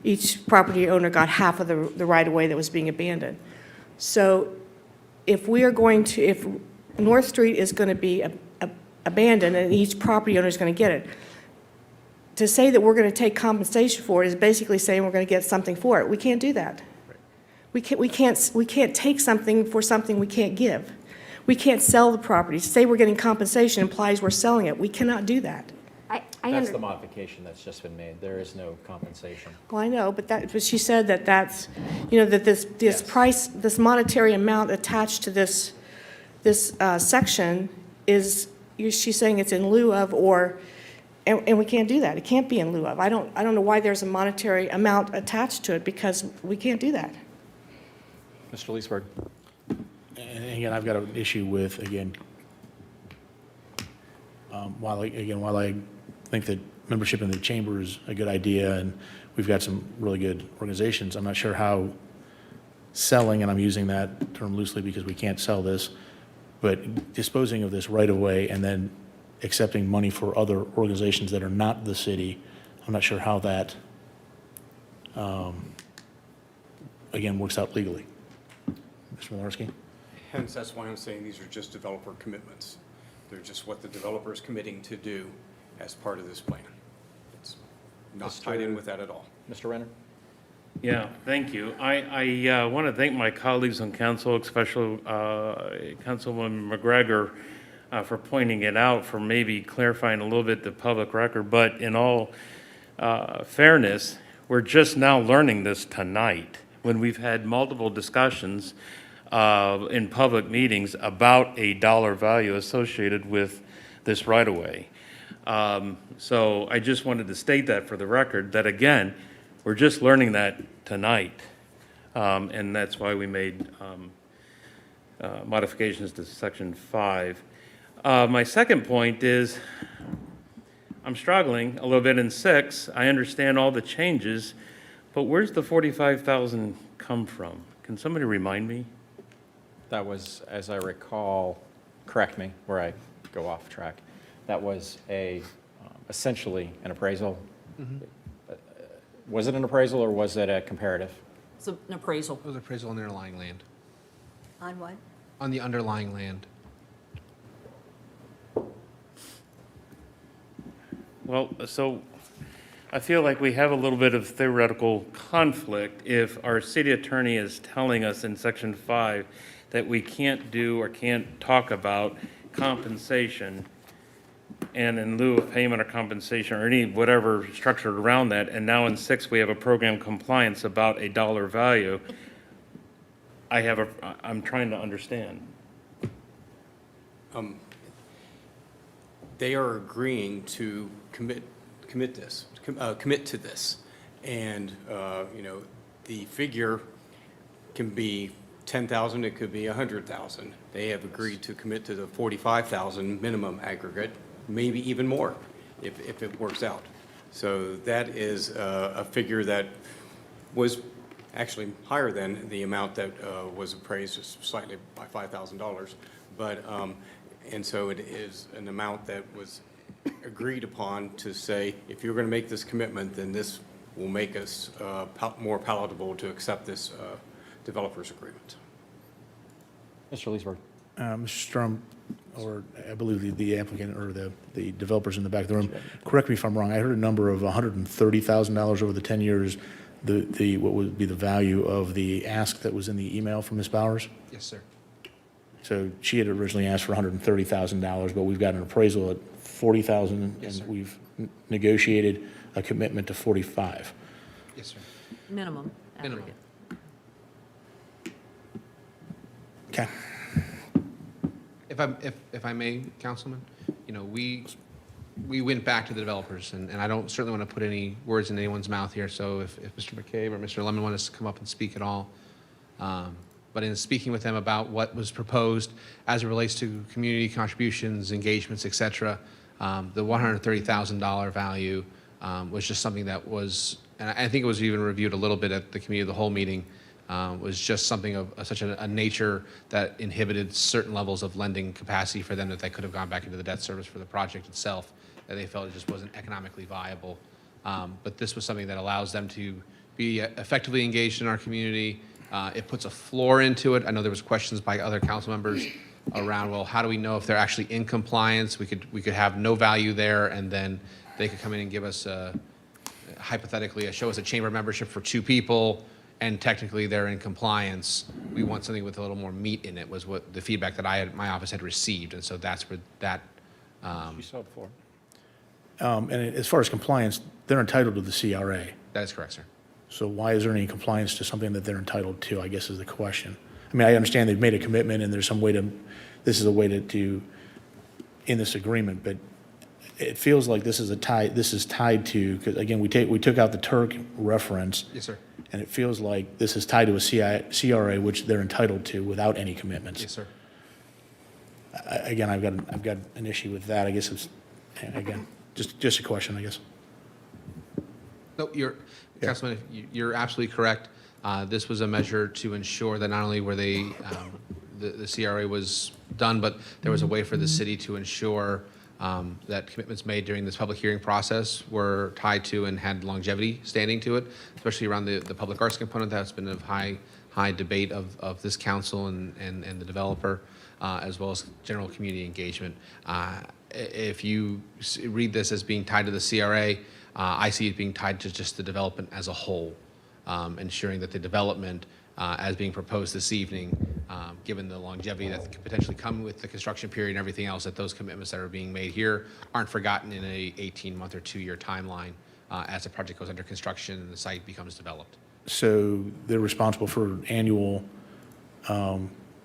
Each property owner got half of the right-of-way that was being abandoned. So if North Street is going to be abandoned and each property owner is going to get it, to say that we're going to take compensation for it is basically saying we're going to get something for it. We can't do that. We can't take something for something we can't give. We can't sell the property. To say we're getting compensation implies we're selling it. We cannot do that. That's the modification that's just been made. There is no compensation. Well, I know, but she said that that's, that this Yes. price, this monetary amount attached to this section is, she's saying it's in lieu of, and we can't do that. It can't be in lieu of. I don't know why there's a monetary amount attached to it, because we can't do that. Mr. Leesburg. And again, I've got an issue with, while I think that membership in the chamber is a good idea, and we've got some really good organizations, I'm not sure how selling, and I'm using that term loosely because we can't sell this, but disposing of this right away and then accepting money for other organizations that are not the city, I'm not sure how that, again, works out legally. Mr. Malarski? Hence, that's why I'm saying these are just developer commitments. They're just what the developer is committing to do as part of this plan. It's not tied in with that at all. Mr. Renner? Yeah, thank you. I want to thank my colleagues on council, especially Councilwoman McGregor, for pointing it out, for maybe clarifying a little bit the public record. But in all fairness, we're just now learning this tonight, when we've had multiple discussions in public meetings about a dollar value associated with this right-of-way. So I just wanted to state that for the record, that again, we're just learning that tonight. And that's why we made modifications to Section 5. My second point is, I'm struggling a little bit in 6. I understand all the changes, but where's the $45,000 come from? Can somebody remind me? That was, as I recall, correct me where I go off track, that was essentially an appraisal. Was it an appraisal or was it a comparative? It's an appraisal. It was appraisal on the underlying land. On what? On the underlying land. Well, so I feel like we have a little bit of theoretical conflict if our city attorney is telling us in Section 5 that we can't do or can't talk about compensation and in lieu of payment or compensation or any whatever structured around that, and now in 6 we have a program compliance about a dollar value. I'm trying to understand. They are agreeing to commit to this. And, the figure can be 10,000, it could be 100,000. They have agreed to commit to the 45,000 minimum aggregate, maybe even more if it works out. So that is a figure that was actually higher than the amount that was appraised, just slightly by $5,000. But, and so it is an amount that was agreed upon to say, if you're going to make this commitment, then this will make us more palatable to accept this developer's agreement. Mr. Leesburg. Mr. Strum, or I believe the applicant or the developers in the back of the room, correct me if I'm wrong, I heard a number of $130,000 over the 10 years, what would be the value of the ask that was in the email from Ms. Bowers? Yes, sir. So she had originally asked for $130,000, but we've got an appraisal at $40,000, Yes, sir. and we've negotiated a commitment to $45,000. Yes, sir. Minimum Minimum. aggregate. Okay. If I may, Councilman, we went back to the developers, and I don't certainly want to put any words in anyone's mouth here, so if Mr. McCabe or Mr. Lemon want us to come up and speak at all. But in speaking with them about what was proposed as it relates to community contributions, engagements, et cetera, the $130,000 value was just something that was, and I think it was even reviewed a little bit at the committee of the whole meeting, was just something of such a nature that inhibited certain levels of lending capacity for them that they could have gone back into the debt service for the project itself, that they felt it just wasn't economically viable. But this was something that allows them to be effectively engaged in our community. It puts a floor into it. I know there was questions by other council members around, well, how do we know if they're actually in compliance? We could have no value there, and then they could come in and give us hypothetically show us a chamber membership for 2 people, and technically they're in compliance. We want something with a little more meat in it, was what the feedback that my office had received, and so that's where that. You saw it before. And as far as compliance, they're entitled to the CRA. That is correct, sir. So why is there any compliance to something that they're entitled to, I guess is the question. I mean, I understand they've made a commitment and there's some way to, this is a way to in this agreement, but it feels like this is tied to, because again, we took out the Turk reference. Yes, sir. And it feels like this is tied to a CRA, which they're entitled to without any commitments. Yes, sir. Again, I've got an issue with that. I guess it's, again, just a question, I guess. No, Councilman, you're absolutely correct. This was a measure to ensure that not only were they, the CRA was done, but there was a way for the city to ensure that commitments made during this public hearing process were tied to and had longevity standing to it, especially around the public arts component. That's been of high debate of this council and the developer, as well as general community engagement. If you read this as being tied to the CRA, I see it being tied to just the development as a whole, ensuring that the development as being proposed this evening, given the longevity that could potentially come with the construction period and everything else, that those commitments that are being made here aren't forgotten in a 18-month or 2-year timeline as the project goes under construction and the site becomes developed. So they're responsible for annual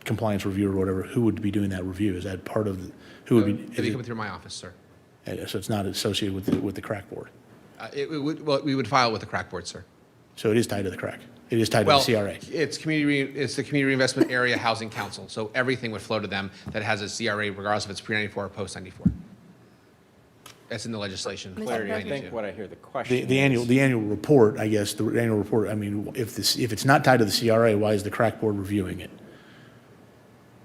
compliance review or whatever. Who would be doing that review? Is that part of, who would be? It'd be coming through my office, sir. So it's not associated with the crack board? We would file with the crack board, sir. So it is tied to the crack? It is tied to Well, the CRA? it's the Community Reinvestment Area Housing Council, so everything would flow to them that has a CRA regardless if it's pre-94 or post-94. That's in the legislation. Clarity, I think what I hear the question The annual report, I guess, the annual report, I mean, if it's not tied to the CRA, why is the crack board reviewing it?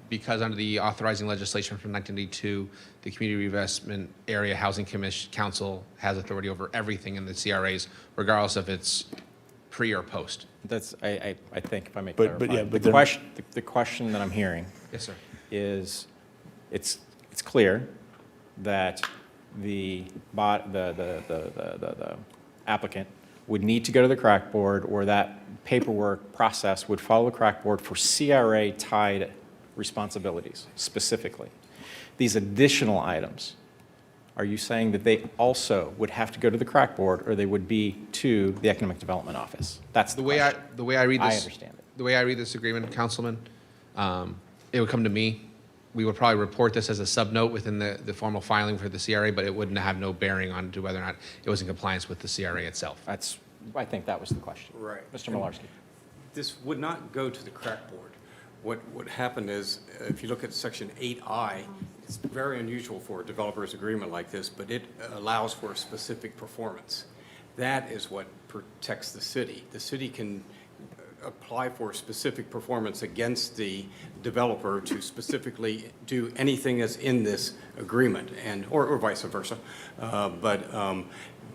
Because under the authorizing legislation from 1982, the Community Reinvestment Area Housing Council has authority over everything in the CRAs, regardless if it's pre or post. That's, I think, if I may But- clarify. yeah, but The question that I'm hearing Yes, sir. is, it's clear that the applicant would need to go to the crack board, or that paperwork process would follow the crack board for CRA-tied responsibilities specifically. These additional items, are you saying that they also would have to go to the crack board, or they would be to the Economic Development Office? That's the question. The way I read this, I understand it. The way I read this agreement, Councilman, it would come to me. We would probably report this as a subnote within the formal filing for the CRA, but it wouldn't have no bearing on to whether or not it was in compliance with the CRA itself. I think that was the question. Right. Mr. Malarski. This would not go to the crack board. What would happen is, if you look at Section 8I, it's very unusual for a developer's agreement like this, but it allows for a specific performance. That is what protects the city. The city can apply for specific performance against the developer to specifically do anything that's in this agreement, or vice versa. But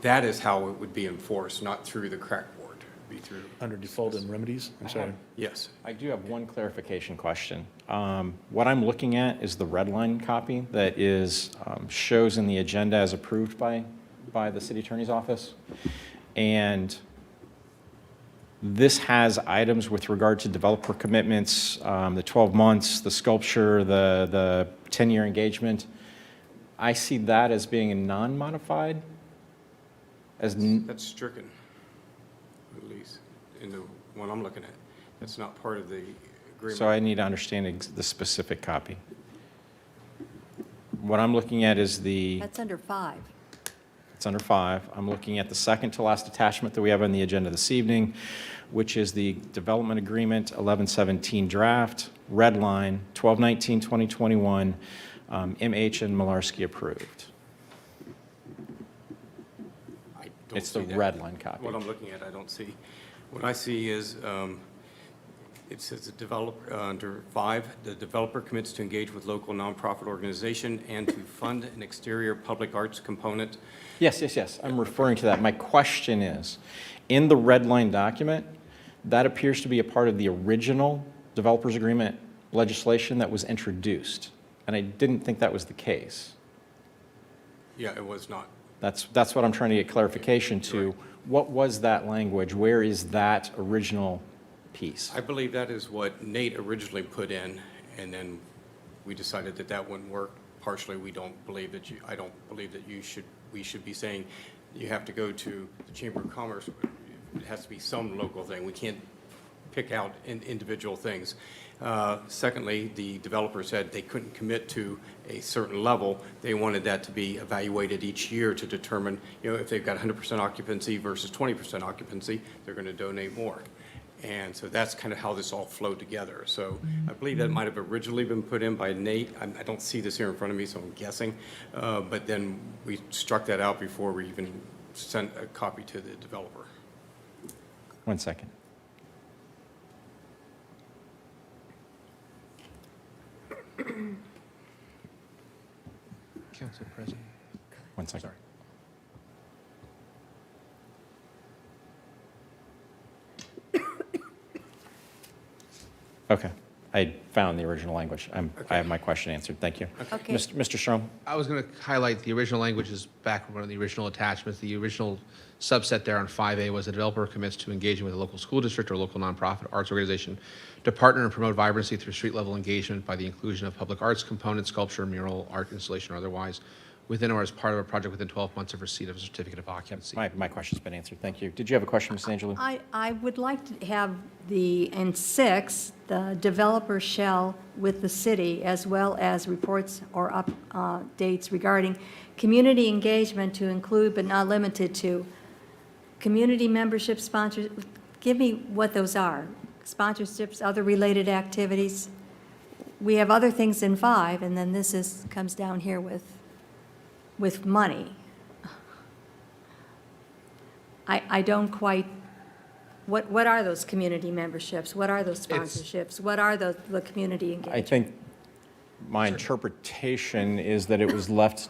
that is how it would be enforced, not through the crack board. Be through. Under default and remedies? I'm sorry. Yes. I do have one clarification question. What I'm looking at is the red line copy that is, shows in the agenda as approved by the city attorney's office. And this has items with regard to developer commitments, the 12 months, the sculpture, the 10-year engagement. I see that as being a non-modified? That's stricken, at least, in the one I'm looking at. That's not part of the agreement. So I need to understand the specific copy. What I'm looking at is That's under 5. it's under 5. I'm looking at the second to last attachment that we have on the agenda this evening, which is the development agreement 1117 draft, red line, 12/19/2021, MH and Malarski approved. I don't It's the see that. red line copy. What I'm looking at, I don't see. What I see is, it says the developer, under 5, the developer commits to engage with local nonprofit organization and to fund an exterior public arts component. Yes. I'm referring to that. My question is, in the red line document, that appears to be a part of the original developers agreement legislation that was introduced. And I didn't think that was the case. Yeah, it was not. That's what I'm trying to get clarification to. Right. What was that language? Where is that original piece? I believe that is what Nate originally put in, and then we decided that that wouldn't work. Partially, I don't believe that you should we should be saying you have to go to the Chamber of Commerce. It has to be some local thing. We can't pick out individual things. Secondly, the developer said they couldn't commit to a certain level. They wanted that to be evaluated each year to determine, if they've got 100% occupancy versus 20% occupancy, they're going to donate more. And so that's kind of how this all flowed together. So I believe that might have originally been put in by Nate. I don't see this here in front of me, so I'm guessing. But then we struck that out before we even sent a copy to the developer. 1 second. Council President. 1 second. Okay. I found the original language. I have my question answered. Thank you. Okay. Mr. Strom? I was going to highlight the original language is back from one of the original attachments. The original subset there on 5A was the developer commits to engaging with a local school district or local nonprofit arts organization to partner and promote vibrancy through street-level engagement by the inclusion of public arts components, sculpture, mural, art installation, or otherwise, within or as part of a project within 12 months of receipt of a certificate of occupancy. My question's been answered. Thank you. Did you have a question, Ms. Angelou? I would like to have in 6, the developer shall with the city, as well as reports or updates regarding community engagement to include but not limited to community membership sponsors. Give me what those are. Sponsorships, other related activities. We have other things in 5, and then this comes down here with money. I don't quite, what are those community memberships? What are those sponsorships? What are the community engagement? I think my interpretation is that it was left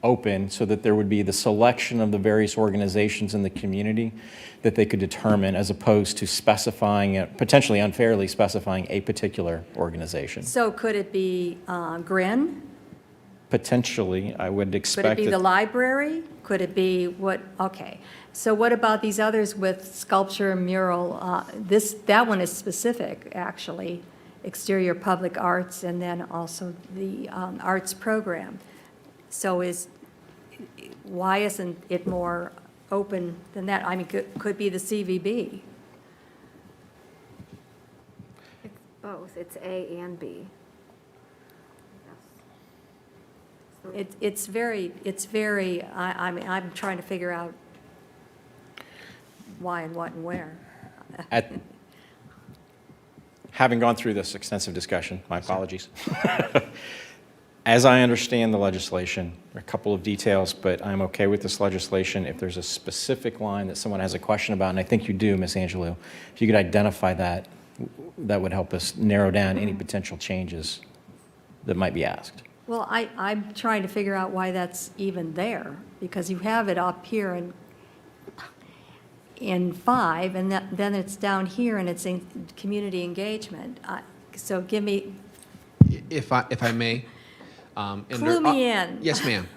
open so that there would be the selection of the various organizations in the community that they could determine, as opposed to specifying, potentially unfairly specifying a particular organization. So could it be GRIN? Potentially, I would expect Could it be the library? Could it be okay. So what about these others with sculpture, mural? That one is specific, actually. Exterior public arts, and then also the arts program. So why isn't it more open than that? I mean, could be the CVB. It's both, it's A and B. It's very, I mean, I'm trying to figure out why and what and where. Having gone through this extensive discussion, my apologies. As I understand the legislation, there are a couple of details, but I'm okay with this legislation. If there's a specific line that someone has a question about, and I think you do, Ms. Angelou, if you could identify that, that would help us narrow down any potential changes that might be asked. Well, I'm trying to figure out why that's even there, because you have it up here in 5, and then it's down here, and it's in community engagement. So give me, If I may. clue me in. Yes, ma'am.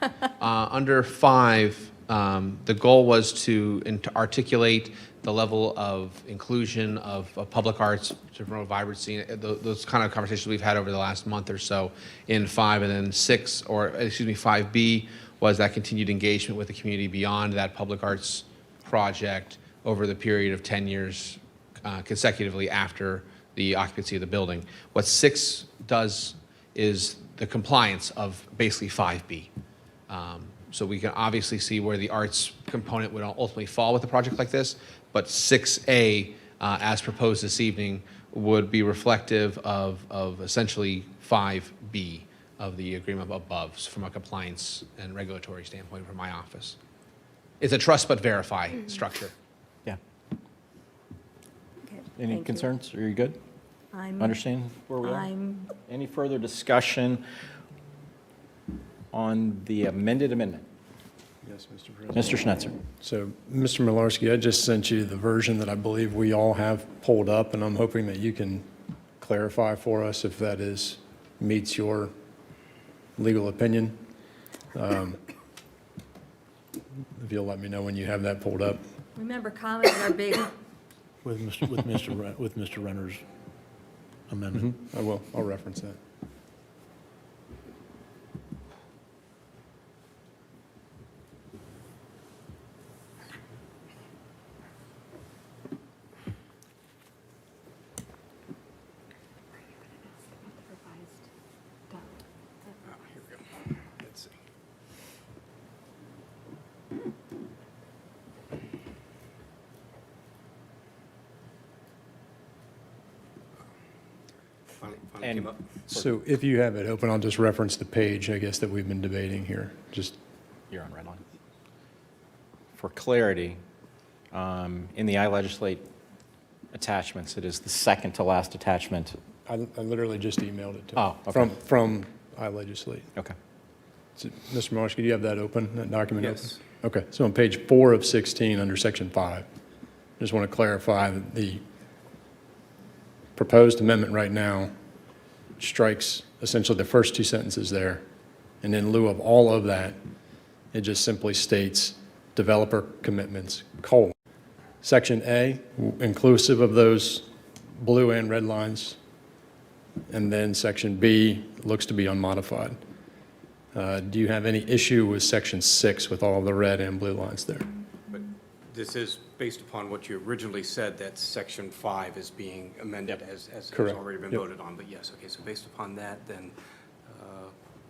Under 5, the goal was to articulate the level of inclusion of public arts to promote vibrancy, those kind of conversations we've had over the last month or so in 5, and then 5B was that continued engagement with the community beyond that public arts project over the period of 10 years consecutively after the occupancy of the building. What 6 does is the compliance of basically 5B. So we can obviously see where the arts component would ultimately fall with a project like this, but 6A, as proposed this evening, would be reflective of essentially 5B of the agreement above, from a compliance and regulatory standpoint from my office. It's a trust but verify structure. Yeah. Okay, Any thank you. concerns? Are you good? I'm- Understand where we are? I'm, Any further discussion on the amended amendment? Yes, Mr. President. Mr. Schnetzer. So, Mr. Malarski, I just sent you the version that I believe we all have pulled up, and I'm hoping that you can clarify for us if that meets your legal opinion. If you'll let me know when you have that pulled up. remember, comments are big. With Mr. Renner's amendment. I will. I'll reference that. finally And- came up. So if you have it open, I'll just reference the page, I guess, that we've been debating here. Just, You're on red line. For clarity, in the I legislate attachments, it is the second to last attachment. I literally just emailed it to Oh, okay. From iLegislate. Okay. So, Mr. Marsh, do you have that open, that document open? Yes. Okay, so on page 4 of 16, under section 5, just want to clarify that the proposed amendment right now strikes essentially the first 2 sentences there, and in lieu of all of that, it just simply states developer commitments, colon. Section A, inclusive of those blue and red lines, and then section B looks to be unmodified. Do you have any issue with section 6 with all the red and blue lines there? But this is based upon what you originally said, that section 5 is being amended as has Correct. already been Yep. voted on. But yes, okay, so based upon that, then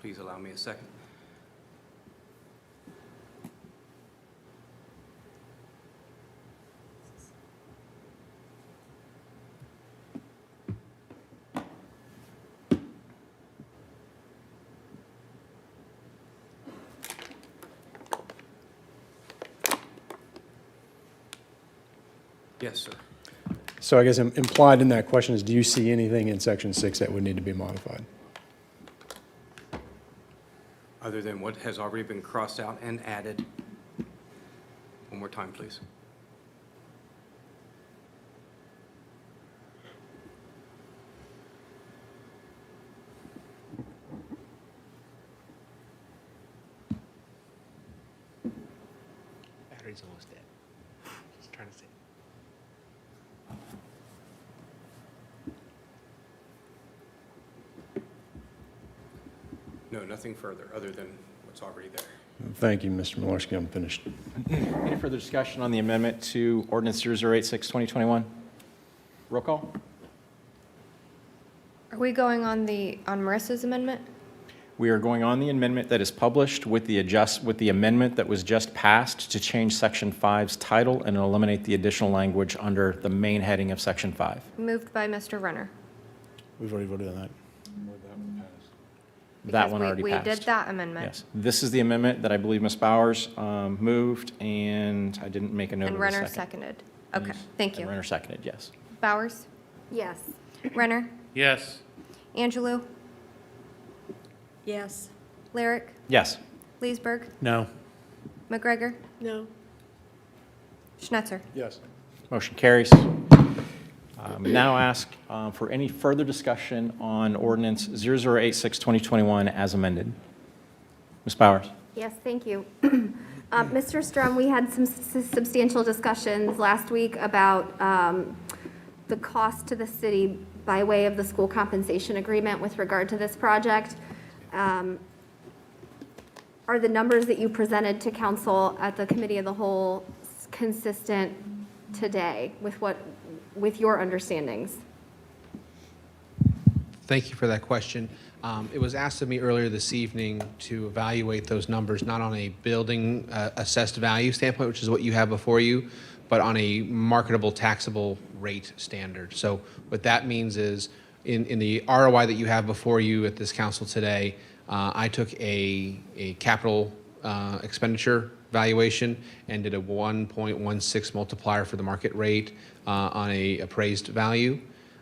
please allow me a second. Yes, sir. So I guess implied in that question is, do you see anything in section 6 that would need to be modified? Other than what has already been crossed out and added. One more time, please. Battery's almost dead. Just trying to see. No, nothing further, other than what's already there. Thank you, Mr. Malarkey, I'm finished. Any further discussion on the amendment to Ordinance 0086, 2021? Roll call? Are we going on Marissa's amendment? We are going on the amendment that is published with the amendment that was just passed to change Section 5's title and eliminate the additional language under the main heading of Section 5. Moved by Mr. Renner. We've already voted on that. That Because one already passed. We did that amendment. Yes. This is the amendment that I believe Ms. Bowers moved, and I didn't make a note of And the Renner second. seconded. Okay, thank And you. Renner seconded, yes. Bowers? Yes. Renner? Yes. Angelou? Yes. Lyric? Yes. Leesburg? No. McGregor? No. Schnetzer? Yes. Motion carries. Now ask for any further discussion on Ordinance 0086, 2021 as amended. Ms. Bowers? Yes, thank you. Mr. Strum, we had some substantial discussions last week about the cost to the city by way of the school compensation agreement with regard to this project. Are the numbers that you presented to council at the committee of the whole consistent today with your understandings? Thank you for that question. It was asked of me earlier this evening to evaluate those numbers, not on a building assessed value standpoint, which is what you have before you, but on a marketable taxable rate standard. So what that means is, in the ROI that you have before you at this council today, I took a capital expenditure valuation and did a 1.16 multiplier for the market rate on a appraised value.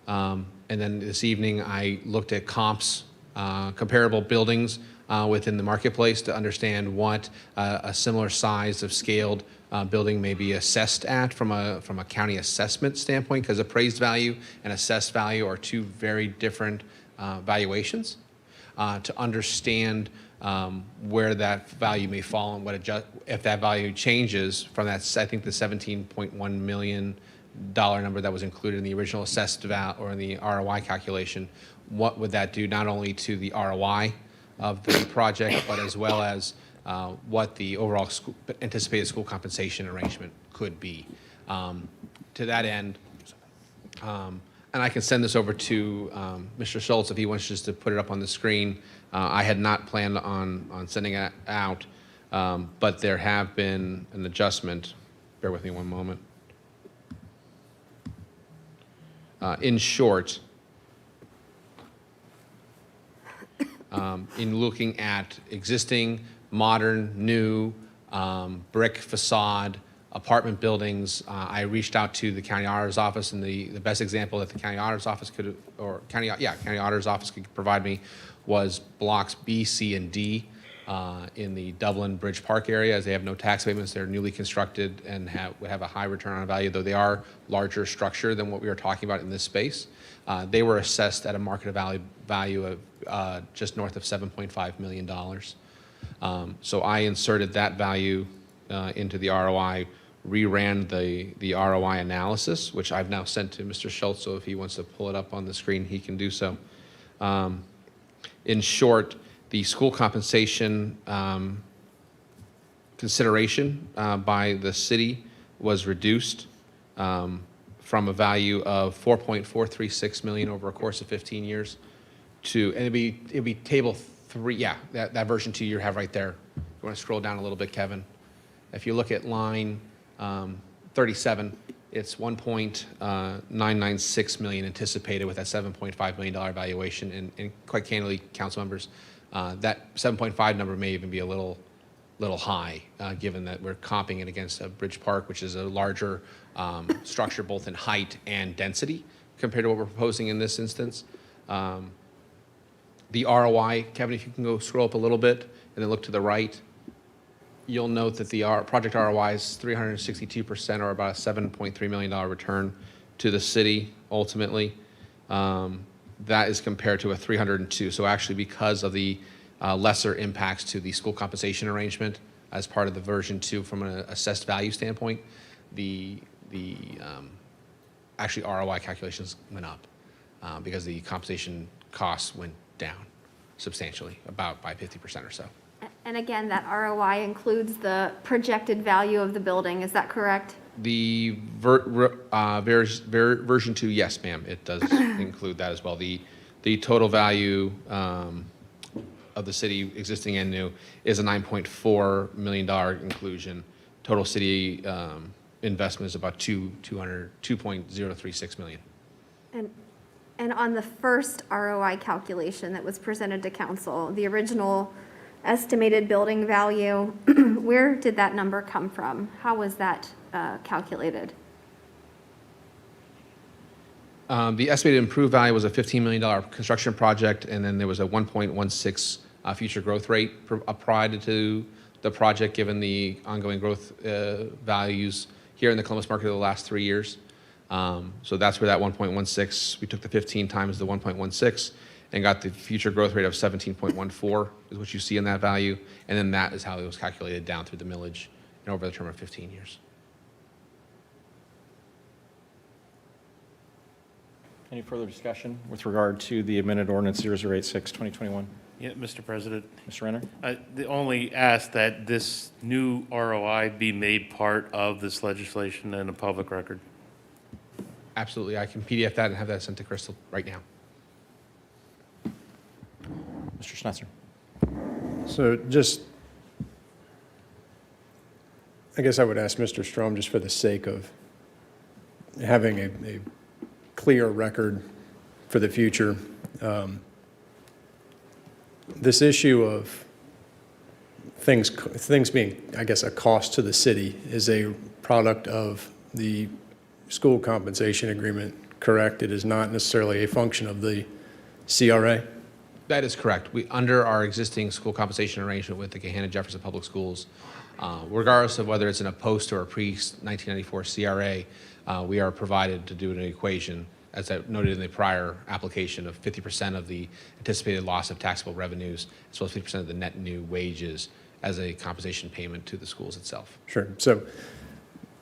And then this evening, I looked at comps, comparable buildings within the marketplace to understand what a similar size of scaled building may be assessed at from a county assessment standpoint, because appraised value and assessed value are two very different valuations. To understand where that value may fall and if that value changes from that, I think the $17.1 million number that was included in the original assessed value or in the ROI calculation, what would that do not only to the ROI of the project, but as well as what the overall anticipated school compensation arrangement could be. To that end, and I can send this over to Mr. Schultz if he wants just to put it up on the screen. I had not planned on sending it out, but there have been an adjustment. Bear with me one moment. In short, In looking at existing, modern, new, brick facade apartment buildings, I reached out to the county auditor's office, and the best example that the county auditor's office could, or county auditor's office could provide me was blocks B, C, and D in the Dublin Bridge Park area, as they have no tax abatements. They're newly constructed and would have a high return on value, though they are larger structure than what we are talking about in this space. They were assessed at a market value of just north of $7.5 million. So I inserted that value into the ROI, reran the ROI analysis, which I've now sent to Mr. Schultz, so if he wants to pull it up on the screen, he can do so. In short, the school compensation consideration by the city was reduced from a value of $4.436 million over a course of 15 years to, and it'd be table 3, yeah, that version 2 you have right there. You want to scroll down a little bit, Kevin? If you look at line 37, it's $1.996 million anticipated with that $7.5 million valuation. And quite candidly, council members, that 7.5 number may even be a little high, given that we're comping it against a Bridge Park, which is a larger structure both in height and density compared to what we're proposing in this instance. The ROI, Kevin, if you can go scroll up a little bit and then look to the right, you'll note that the project ROI is 362%, or about a $7.3 million return to the city ultimately. That is compared to a 302. So actually, because of the lesser impacts to the school compensation arrangement as part of the version 2 from an assessed value standpoint, the actually ROI calculations went up because the compensation costs went down substantially, about by 50% or so. And again, that ROI includes the projected value of the building, is that correct? The version 2, yes, ma'am, it does include that as well. The total value of the city, existing and new, is a $9.4 million inclusion. Total city investment is about $2.036 million. And on the first ROI calculation that was presented to council, the original estimated building value, where did that number come from? How was that calculated? The estimated improved value was a $15 million construction project, and then there was a 1.16 future growth rate applied to the project, given the ongoing growth values here in the Columbus market of the last 3 years. So that's where that 1.16, we took the 15 times the 1.16 and got the future growth rate of 17.14 is what you see in that value. And then that is how it was calculated down through the millage and over the term of 15 years. Any further discussion with regard to the amended ordinance 0086, 2021? Yeah, Mr. President, Mr. Renner? the only ask that this new ROI be made part of this legislation and a public record. Absolutely, I can PDF that and have that sent to Crystal right now. Mr. Schnetzer? So just, I guess I would ask Mr. Strom, just for the sake of having a clear record for the future, this issue of things being, I guess, a cost to the city is a product of the school compensation agreement, correct? It is not necessarily a function of the CRA? That is correct. Under our existing school compensation arrangement with the Gahanna Jefferson Public Schools, regardless of whether it's in a post or a pre-1994 CRA, we are provided to do an equation, as I noted in the prior application, of 50% of the anticipated loss of taxable revenues, as well as 50% of the net new wages as a compensation payment to the schools itself. Sure. So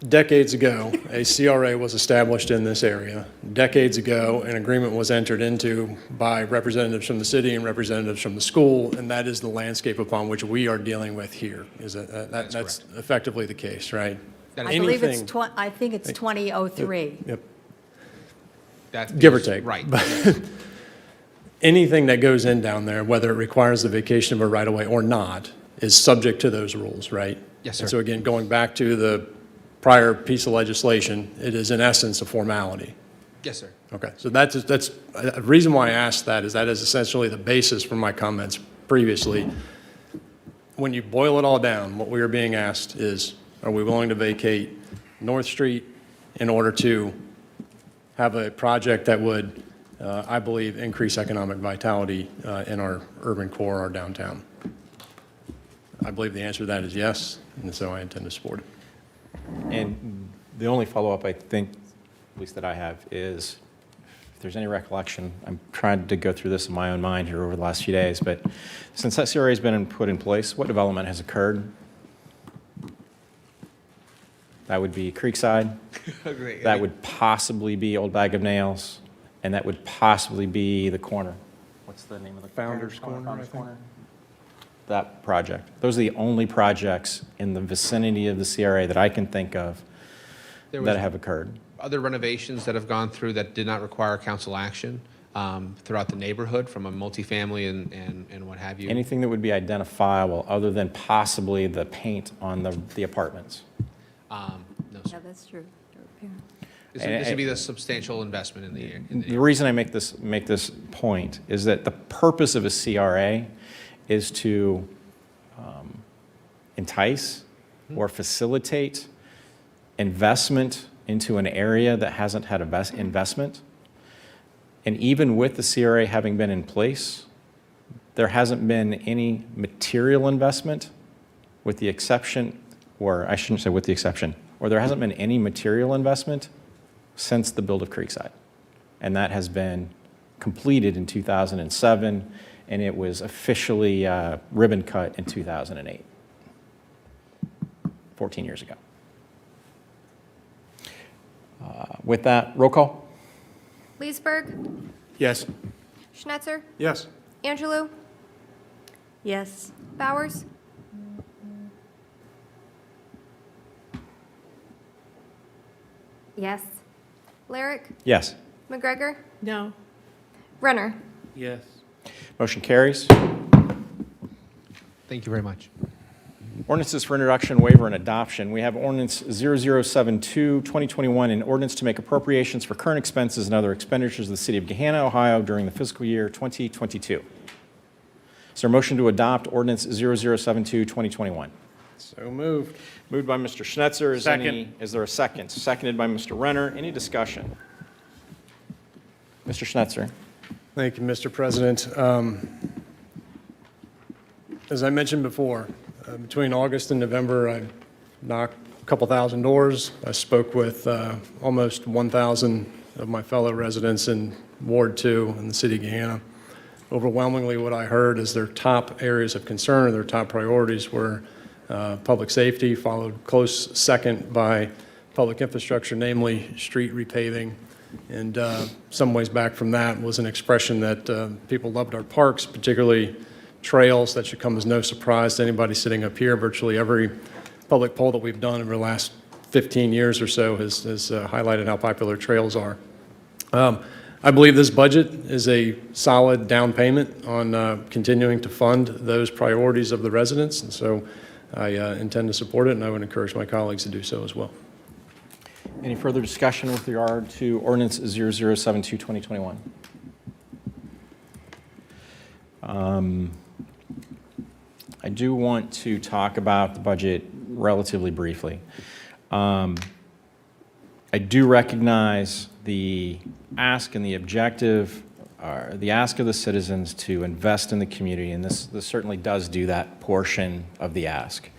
decades ago, a CRA was established in this area. Decades ago, an agreement was entered into by representatives from the city and representatives from the school, and that is the landscape upon which we are dealing with here. Is that's effectively the case, right? I believe it's, I think it's 2003. Yep. That Give or is take. Right. Anything that goes in down there, whether it requires the vacation of a right-of-way or not, is subject to those rules, right? Yes, sir. And so again, going back to the prior piece of legislation, it is in essence a formality. Yes, sir. Okay, so that's a reason why I asked that is essentially the basis for my comments previously. When you boil it all down, what we are being asked is, are we willing to vacate North Street in order to have a project that would, I believe, increase economic vitality in our urban core, our downtown? I believe the answer to that is yes, and so I intend to support it. And the only follow-up I think, at least that I have, is if there's any recollection, I'm trying to go through this in my own mind here over the last few days, but since that CRA has been put in place, what development has occurred? That would be Creekside. Great. That would possibly be Old Bag of Nails, and that would possibly be the corner. What's the name of the Founders Corner, I think. That project. Those are the only projects in the vicinity of the CRA that I can think of There that was have occurred. other renovations that have gone through that did not require council action throughout the neighborhood from a multifamily and what have you. Anything that would be identifiable other than possibly the paint on the apartments. No, Yeah, sir. that's true. This would be the substantial investment in the The reason I make this point is that the purpose of a CRA is to entice or facilitate investment into an area that hasn't had investment. And even with the CRA having been in place, there hasn't been any material investment with the exception, or I shouldn't say with the exception, or there hasn't been any material investment since the build of Creekside. And that has been completed in 2007, and it was officially ribbon cut in 2008, 14 years ago. With that, roll call. Leesburg, Yes. Schnetzer, Yes. Angelou, Yes. Bowers, yes, Lyric, Yes. McGregor, No. Renner. Yes. Motion carries. Thank you very much. Ordinances for introduction, waiver, and adoption. We have ordinance 0072, 2021, an ordinance to make appropriations for current expenses and other expenditures of the city of Gahanna, Ohio during the fiscal year 2022. Is there a motion to adopt ordinance 0072, 2021? So moved. Moved by Mr. Schnetzer. Is there a second? Seconded by Mr. Renner. Any discussion? Mr. Schnetzer. Thank you, Mr. President. As I mentioned before, between August and November, I knocked a couple thousand doors. I spoke with almost 1,000 of my fellow residents in Ward 2 in the city of Gahanna. Overwhelmingly, what I heard is their top areas of concern, their top priorities were public safety, followed close second by public infrastructure, namely street repaving. And some ways back from that was an expression that people loved our parks, particularly trails. That should come as no surprise to anybody sitting up here. Virtually every public poll that we've done over the last 15 years or so has highlighted how popular trails are. I believe this budget is a solid down payment on continuing to fund those priorities of the residents, and so I intend to support it, and I would encourage my colleagues to do so as well. Any further discussion with regard to ordinance 0072, 2021? I do want to talk about the budget relatively briefly. I do recognize the ask and the objective, the ask of the citizens to invest in the community, and this certainly does do that portion of the ask.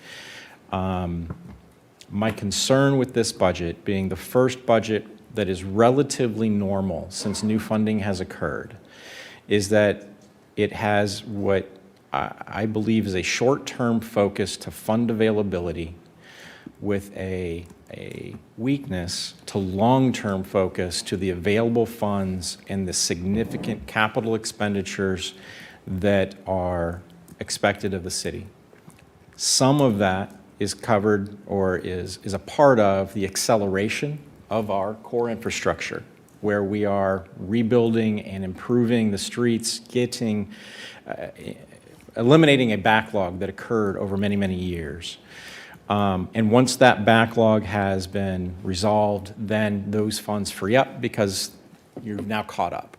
My concern with this budget, being the first budget that is relatively normal since new funding has occurred, is that it has what I believe is a short-term focus to fund availability with a weakness to long-term focus to the available funds and the significant capital expenditures that are expected of the city. Some of that is covered or is a part of the acceleration of our core infrastructure, where we are rebuilding and improving the streets, eliminating a backlog that occurred over many, many years. And once that backlog has been resolved, then those funds free up because you've now caught up.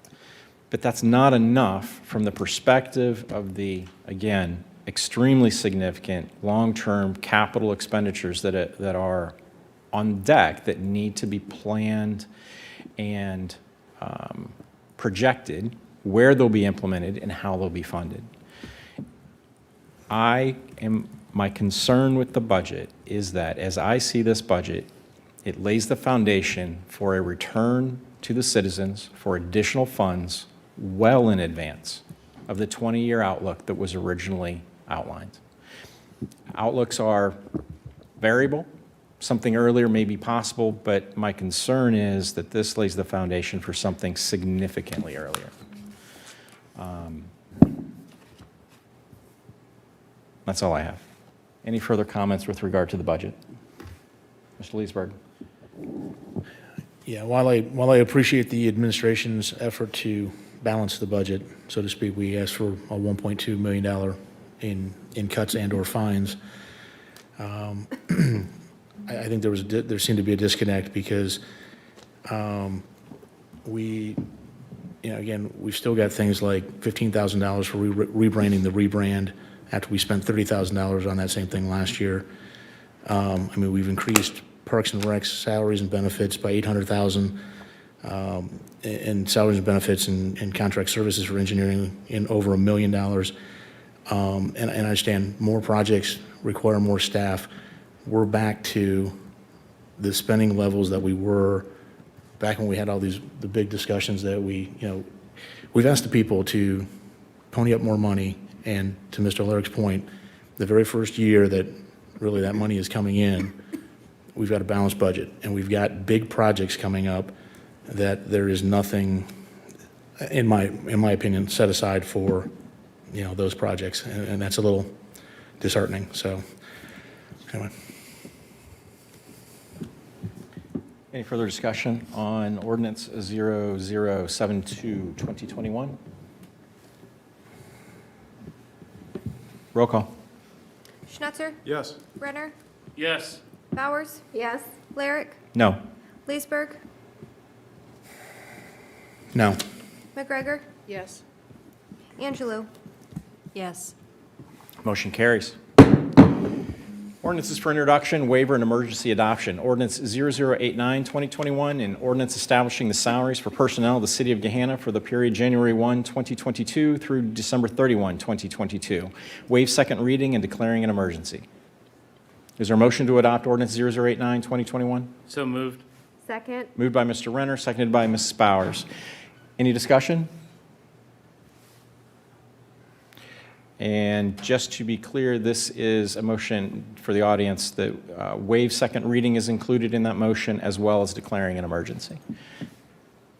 But that's not enough from the perspective of the, again, extremely significant long-term capital expenditures that are on deck that need to be planned and projected, where they'll be implemented and how they'll be funded. My concern with the budget is that as I see this budget, it lays the foundation for a return to the citizens for additional funds well in advance of the 20-year outlook that was originally outlined. Outlooks are variable. Something earlier may be possible, but my concern is that this lays the foundation for something significantly earlier. That's all I have. Any further comments with regard to the budget? Mr. Leesburg. Yeah, while I appreciate the administration's effort to balance the budget, so to speak, we asked for a $1.2 million in cuts and/or fines. I think there seemed to be a disconnect because we've still got things like $15,000 for rebranding the rebrand after we spent $30,000 on that same thing last year. We've increased Parks and Recs salaries and benefits by $800,000, and salaries and benefits and contract services for engineering in over $1 million. And I understand more projects require more staff. We're back to the spending levels that we were back when we had all the big discussions that we've asked the people to pony up more money. And to Mr. Lurik's point, the very first year that really that money is coming in, we've got a balanced budget, and we've got big projects coming up that there is nothing, in my opinion, set aside for those projects, and that's a little disheartening. So anyway. Any further discussion on Ordinance 0072, 2021? Roll call. Schnetzer? Yes. Renner? Yes. Bowers? Yes. Lyric? No. Leesburg? No. McGregor? Yes. Angelou? Yes. Motion carries. Ordinances for introduction, waiver, and emergency adoption. Ordinance 0089, 2021, and ordinance establishing the salaries for personnel of the City of Gahanna for the period January 1, 2022 through December 31, 2022. Waive second reading and declaring an emergency. Is there a motion to adopt ordinance 0089, 2021? So moved. Second. Moved by Mr. Renner, seconded by Mrs. Bowers. Any discussion? And just to be clear, this is a motion for the audience that waive second reading is included in that motion, as well as declaring an emergency.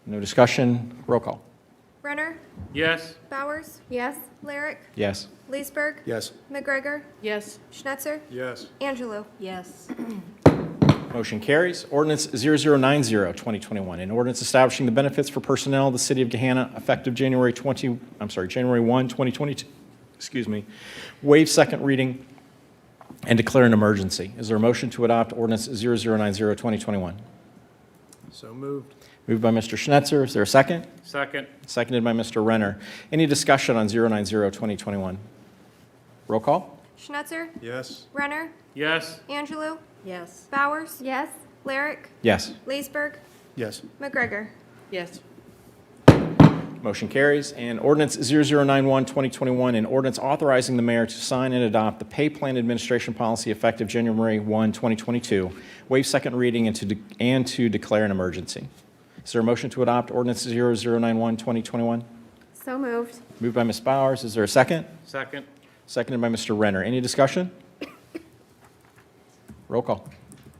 No discussion? Roll call. Renner? Yes. Bowers? Yes. Lyric? Yes. Leesburg? Yes. McGregor? Yes. Schnetzer? Yes. Angelou? Yes. Motion carries. Ordinance 0090, 2021, an ordinance establishing the benefits for personnel of the City of Gahanna effective January 1, 2022. Excuse me. Waive second reading and declare an emergency. Is there a motion to adopt ordinance 0090, 2021? So moved. Moved by Mr. Schnetzer. Is there a second? Second. Seconded by Mr. Renner. Any discussion on 090, 2021? Roll call. Schnetzer? Yes. Renner? Yes. Angelou? Yes. Bowers? Yes. Lyric? Yes. Leesburg? Yes. McGregor? Yes. Motion carries. And ordinance 0091, 2021, an ordinance authorizing the mayor to sign and adopt the pay plan administration policy effective January 1, 2022. Waive second reading and to declare an emergency. Is there a motion to adopt ordinance 0091, 2021? So moved. Moved by Ms. Bowers. Is there a second? Second. Seconded by Mr. Renner. Any discussion? Roll call.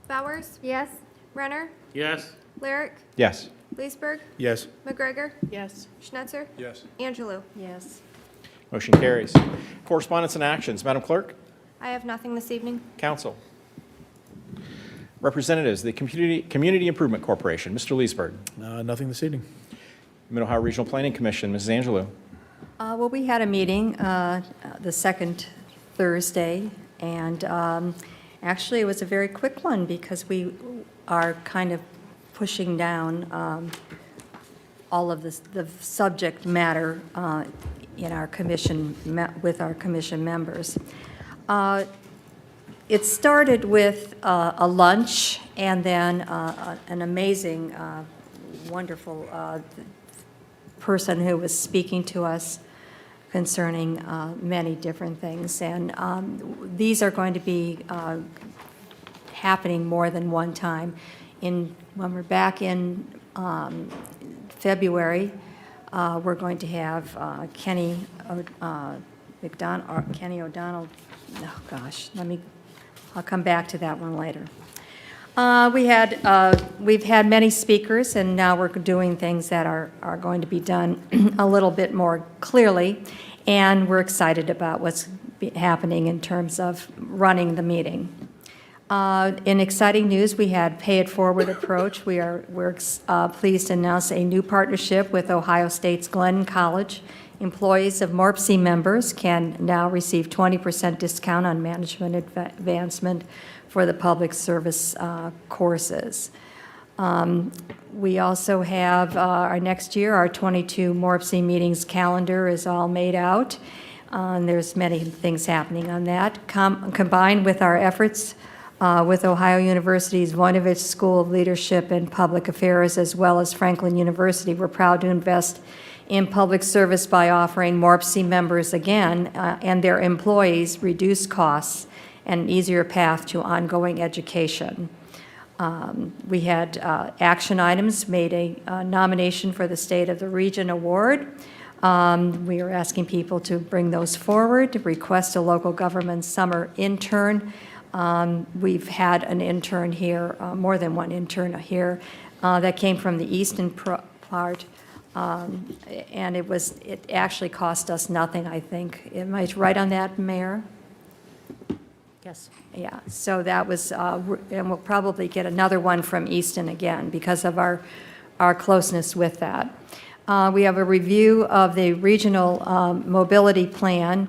Bowers? Yes. Renner? Yes. Lyric? Yes. Leesburg? Yes. McGregor? Yes. Schnetzer? Yes. Angelou? Yes. Motion carries. Correspondence and actions. Madam Clerk? I have nothing this evening. Council. Representatives, the Community Improvement Corporation. Mr. Leesburg. Nothing this evening. Mid-Ohio Regional Planning Commission. Mrs. Angelou. Well, we had a meeting the second Thursday, and actually it was a very quick one because we are kind of pushing down all of the subject matter in our commission, with our commission members. It started with a lunch and then an amazing, wonderful person who was speaking to us concerning many different things. And these are going to be happening more than one time. When we're back in February, we're going to have Kenny O'Donnell. Oh gosh, I'll come back to that one later. We've had many speakers, and now we're doing things that are going to be done a little bit more clearly, and we're excited about what's happening in terms of running the meeting. In exciting news, we had Pay It Forward approach. We're pleased to announce a new partnership with Ohio State's Glenn College. Employees of MORPC members can now receive 20% discount on management advancement for the public service courses. We also have our next year, our 22 MORPC meetings calendar is all made out. There's many things happening on that. Combined with our efforts with Ohio University's Voinovich School of Leadership and Public Affairs, as well as Franklin University, we're proud to invest in public service by offering MORPC members again and their employees reduced costs and an easier path to ongoing education. We had action items, made a nomination for the State of the Region Award. We are asking people to bring those forward, to request a local government summer intern. We've had an intern here, more than one intern here, that came from the eastern part. And it actually cost us nothing, I think. Am I right on that, Mayor? Yes. Yeah, so that was, and we'll probably get another one from Easton again because of our closeness with that. We have a review of the regional mobility plan,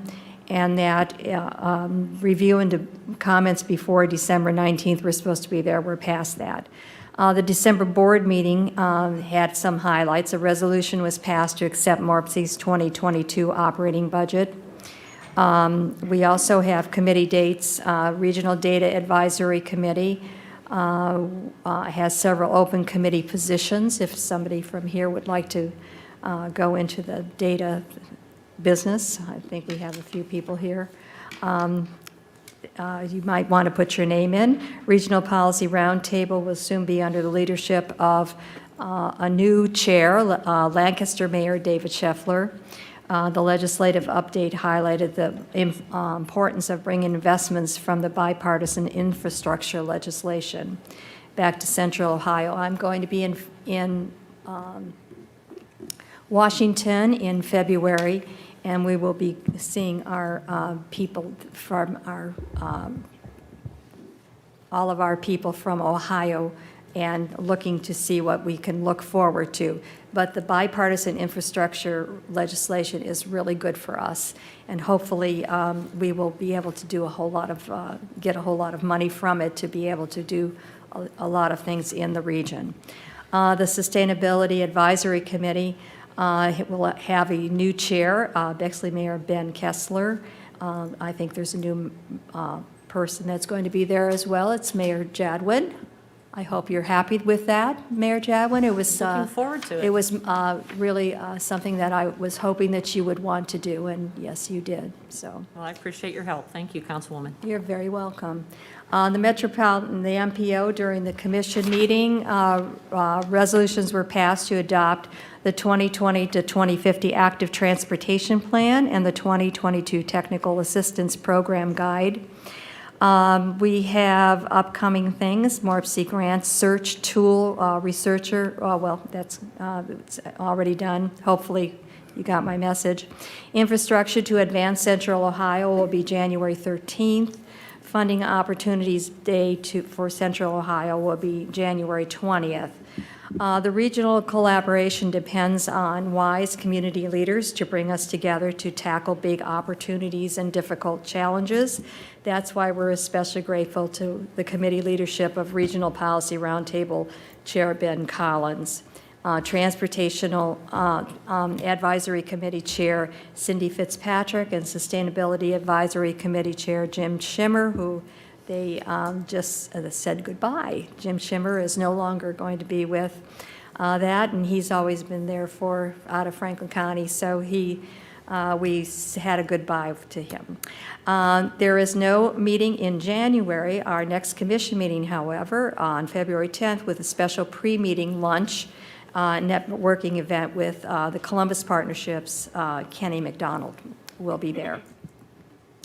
and that review and comments before December 19th, we're supposed to be there, we're past that. The December board meeting had some highlights. A resolution was passed to accept MORPC's 2022 operating budget. We also have committee dates. Regional Data Advisory Committee has several open committee positions. If somebody from here would like to go into the data business, I think we have a few people here. You might want to put your name in. Regional Policy Roundtable will soon be under the leadership of a new chair, Lancaster Mayor David Scheffler. The legislative update highlighted the importance of bringing investments from the bipartisan infrastructure legislation back to Central Ohio. I'm going to be in Washington in February, and we will be seeing our people from all of our people from Ohio and looking to see what we can look forward to. But the bipartisan infrastructure legislation is really good for us, and hopefully we will be able to do a whole lot of, get a whole lot of money from it to be able to do a lot of things in the region. The Sustainability Advisory Committee will have a new chair, Bexley Mayor Ben Kessler. I think there's a new person that's going to be there as well. It's Mayor Jadwin. I hope you're happy with that, Mayor Jadwin. It was Looking forward to it. It was really something that I was hoping that you would want to do, and yes, you did. So Well, I appreciate your help. Thank you, Councilwoman. you're very welcome. The Metropolitan, the MPO, during the commission meeting, resolutions were passed to adopt the 2020 to 2050 Active Transportation Plan and the 2022 Technical Assistance Program Guide. We have upcoming things, MORPC grants, search tool, researcher, well, that's it's already done. Hopefully you got my message. Infrastructure to Advance Central Ohio will be January 13th. Funding Opportunities Day for Central Ohio will be January 20th. The regional collaboration depends on wise community leaders to bring us together to tackle big opportunities and difficult challenges. That's why we're especially grateful to the committee leadership of Regional Policy Roundtable Chair Ben Collins. Transportational Advisory Committee Chair Cindy Fitzpatrick, and Sustainability Advisory Committee Chair Jim Schimmer, who they just said goodbye. Jim Schimmer is no longer going to be with that, and he's always been there out of Franklin County, so we had a goodbye to him. There is no meeting in January. Our next commission meeting, however, on February 10th with a special pre-meeting lunch networking event with the Columbus Partnerships, Kenny McDonald will be there.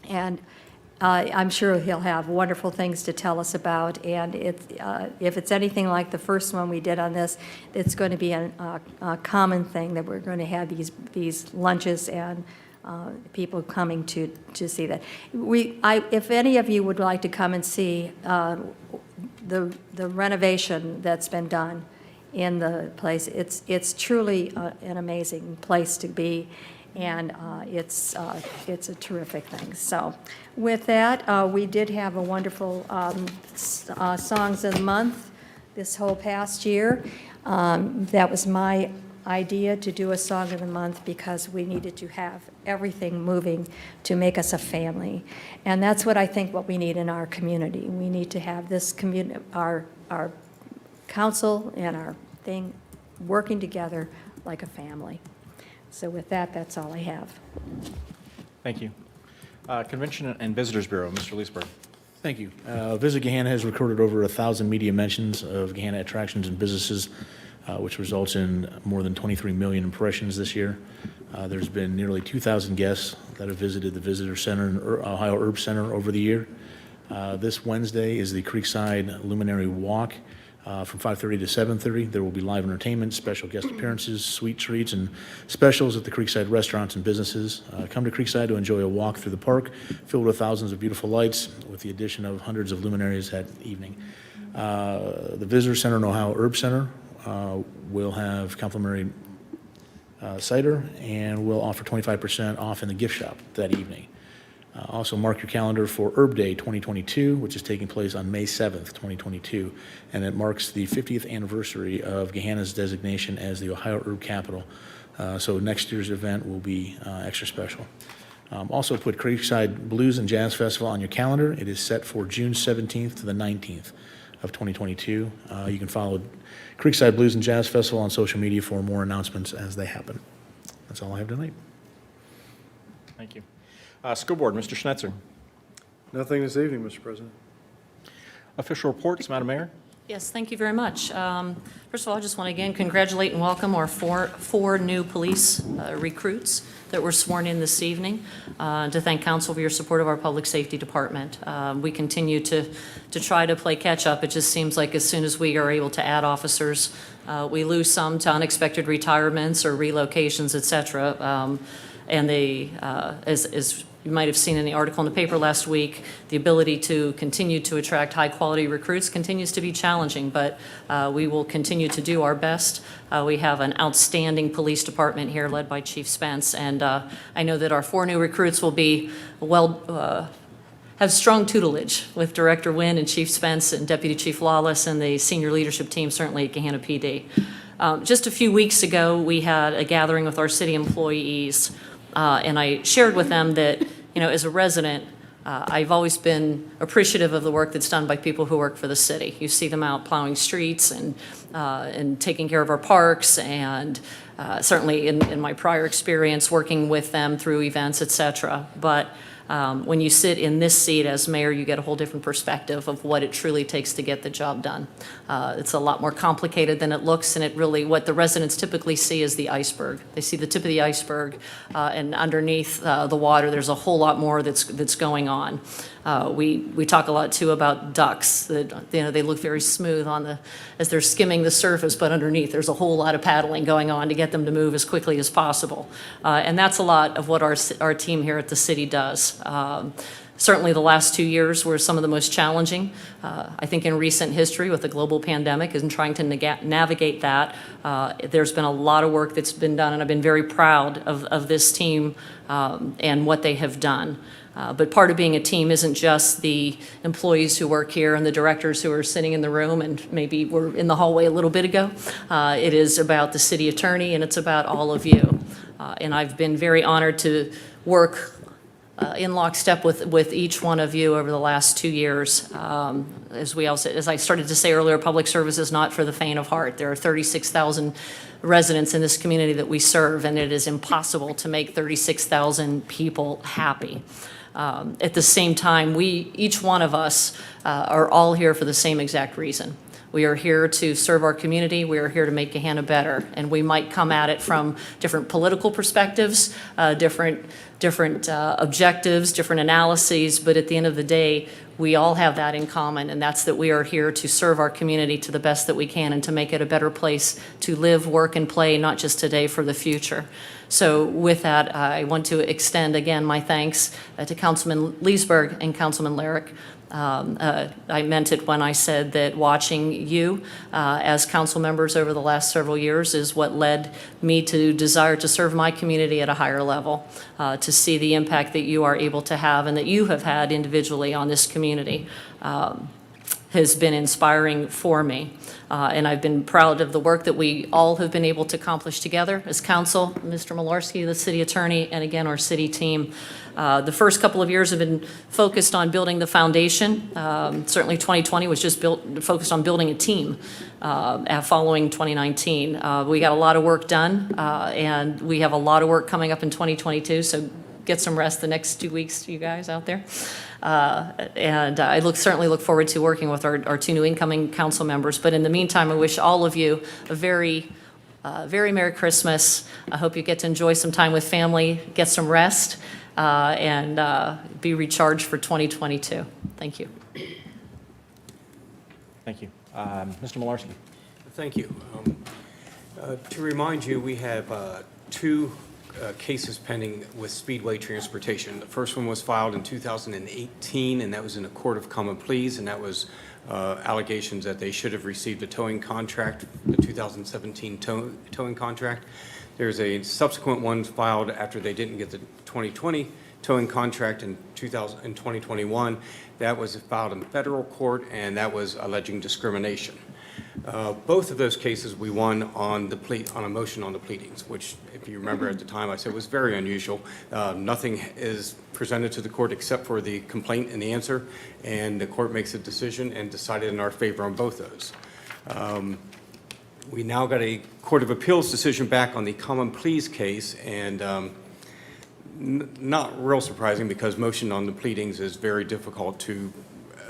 And I'm sure he'll have wonderful things to tell us about, and if it's anything like the first one we did on this, it's going to be a common thing that we're going to have these lunches and people coming to see that. If any of you would like to come and see the renovation that's been done in the place, it's truly an amazing place to be. And it's a terrific thing. So with that, we did have a wonderful Songs of the Month this whole past year. That was my idea, to do a Song of the Month, because we needed to have everything moving to make us a family. And that's what I think what we need in our community. We need to have this community, our council and our thing working together like a family. So with that, that's all I have. Thank you. Convention and Visitors Bureau, Mr. Leesburg. Thank you. Visit Gahanna has recorded over 1,000 media mentions of Gahanna attractions and businesses, which results in more than 23 million impressions this year. There's been nearly 2,000 guests that have visited the Visitor Center and Ohio Herb Center over the year. This Wednesday is the Creekside Luminary Walk. From 5:30 to 7:30, there will be live entertainment, special guest appearances, sweet treats, and specials at the Creekside restaurants and businesses. Come to Creekside to enjoy a walk through the park filled with thousands of beautiful lights, with the addition of hundreds of luminaries that evening. The Visitor Center and Ohio Herb Center will have complimentary cider and will offer 25% off in the gift shop that evening. Also mark your calendar for Herb Day 2022, which is taking place on May 7th, 2022, and it marks the 50th anniversary of Gahanna's designation as the Ohio Herb Capital. So next year's event will be extra special. Also put Creekside Blues and Jazz Festival on your calendar. It is set for June 17th to the 19th of 2022. You can follow Creekside Blues and Jazz Festival on social media for more announcements as they happen. That's all I have tonight. Thank you. School Board, Mr. Schnetzer. Nothing this evening, Mr. President. Official reports, Madam Mayor. Yes, thank you very much. First of all, I just want to again congratulate and welcome our four new police recruits that were sworn in this evening, to thank council for your support of our public safety department. We continue to try to play catch up. It just seems like as soon as we are able to add officers, we lose some to unexpected retirements or relocations, et cetera. And they, as you might have seen in the article in the paper last week, the ability to continue to attract high-quality recruits continues to be challenging, but we will continue to do our best. We have an outstanding police department here led by Chief Spence, and I know that our four new recruits will be have strong tutelage with Director Wynn and Chief Spence and Deputy Chief Lawless and the senior leadership team, certainly at Gahanna PD. Just a few weeks ago, we had a gathering with our city employees, and I shared with them that, you know, as a resident, I've always been appreciative of the work that's done by people who work for the city. You see them out plowing streets and taking care of our parks, and certainly in my prior experience working with them through events, et cetera. But when you sit in this seat as mayor, you get a whole different perspective of what it truly takes to get the job done. It's a lot more complicated than it looks, and it really, what the residents typically see is the iceberg. They see the tip of the iceberg, and underneath the water, there's a whole lot more that's going on. We talk a lot too about ducks. That, you know, they look very smooth as they're skimming the surface, but underneath there's a whole lot of paddling going on to get them to move as quickly as possible. And that's a lot of what our team here at the city does. Certainly the last 2 years were some of the most challenging, I think, in recent history with the global pandemic and trying to navigate that. There's been a lot of work that's been done, and I've been very proud of this team and what they have done. But part of being a team isn't just the employees who work here and the directors who are sitting in the room and maybe were in the hallway a little bit ago. It is about the city attorney, and it's about all of you. And I've been very honored to work in lockstep with each one of you over the last 2 years. As I started to say earlier, public service is not for the faint of heart. There are 36,000 residents in this community that we serve, and it is impossible to make 36,000 people happy. At the same time, each one of us are all here for the same exact reason. We are here to serve our community. We are here to make Gahanna better. And we might come at it from different political perspectives, different objectives, different analyses, but at the end of the day, we all have that in common, and that's that we are here to serve our community to the best that we can and to make it a better place to live, work, and play, not just today, for the future. So with that, I want to extend again my thanks to Councilman Leesburg and Councilman Lyric. I meant it when I said that watching you as council members over the last several years is what led me to desire to serve my community at a higher level, to see the impact that you are able to have and that you have had individually on this community. Has been inspiring for me. And I've been proud of the work that we all have been able to accomplish together as council, Mr. Malarski, the city attorney, and again, our city team. The first couple of years have been focused on building the foundation. Certainly 2020 was just focused on building a team following 2019. We got a lot of work done, and we have a lot of work coming up in 2022, so get some rest the next 2 weeks, you guys out there. And I certainly look forward to working with our two new incoming council members. But in the meantime, I wish all of you a very Merry Christmas. I hope you get to enjoy some time with family, get some rest, and be recharged for 2022. Thank you. Thank you. Mr. Malarski. Thank you. To remind you, we have two cases pending with Speedway Transportation. The first one was filed in 2018, and that was in a court of common pleas, and that was allegations that they should have received a towing contract, the 2017 towing contract. There's a subsequent one filed after they didn't get the 2020 towing contract in 2021. That was filed in federal court, and that was alleging discrimination. Both of those cases we won on a motion on the pleadings, which, if you remember at the time, I said was very unusual. Nothing is presented to the court except for the complaint and the answer, and the court makes a decision and decided in our favor on both those. We now got a Court of Appeals decision back on the common pleas case, and not real surprising because motion on the pleadings is very difficult to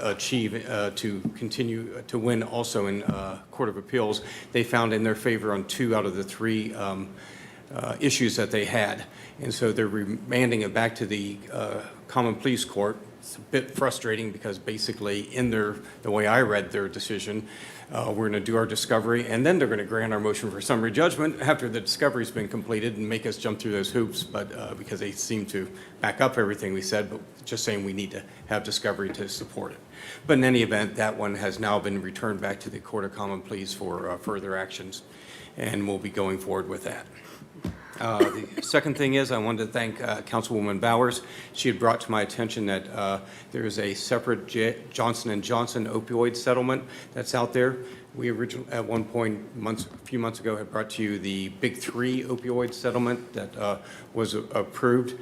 achieve, to continue to win also in Court of Appeals. They found in their favor on 2 out of the 3 issues that they had. And so they're remanding it back to the Common Pleas Court. It's a bit frustrating because basically in the way I read their decision, we're going to do our discovery, and then they're going to grant our motion for summary judgment after the discovery's been completed and make us jump through those hoops, but because they seem to back up everything we said, but just saying we need to have discovery to support it. But in any event, that one has now been returned back to the Court of Common Pleas for further actions, and we'll be going forward with that. The second thing is I wanted to thank Councilwoman Bowers. She had brought to my attention that there is a separate Johnson & Johnson opioid settlement that's out there. We originally, at one point, a few months ago, had brought to you the Big 3 opioid settlement that was approved.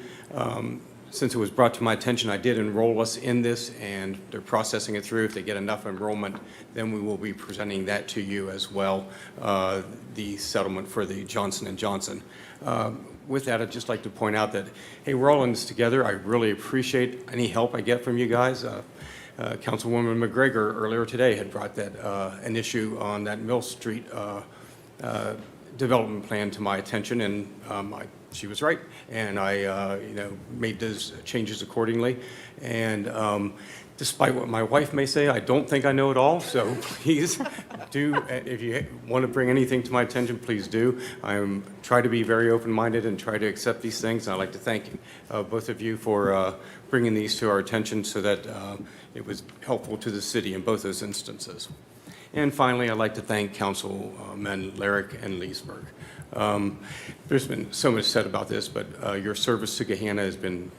Since it was brought to my attention, I did enroll us in this, and they're processing it through. If they get enough enrollment, then we will be presenting that to you as well, the settlement for the Johnson & Johnson. With that, I'd just like to point out that, hey, we're all in this together. I really appreciate any help I get from you guys. Councilwoman McGregor earlier today had brought that an issue on that Mill Street development plan to my attention, and she was right, and I made those changes accordingly. And despite what my wife may say, I don't think I know it all, so please do, if you want to bring anything to my attention, please do. I try to be very open-minded and try to accept these things, and I'd like to thank both of you for bringing these to our attention so that it was helpful to the city in both those instances. And finally, I'd like to thank Councilmen Lyric and Leesburg. There's been so much said about this, but your service to Gahanna has been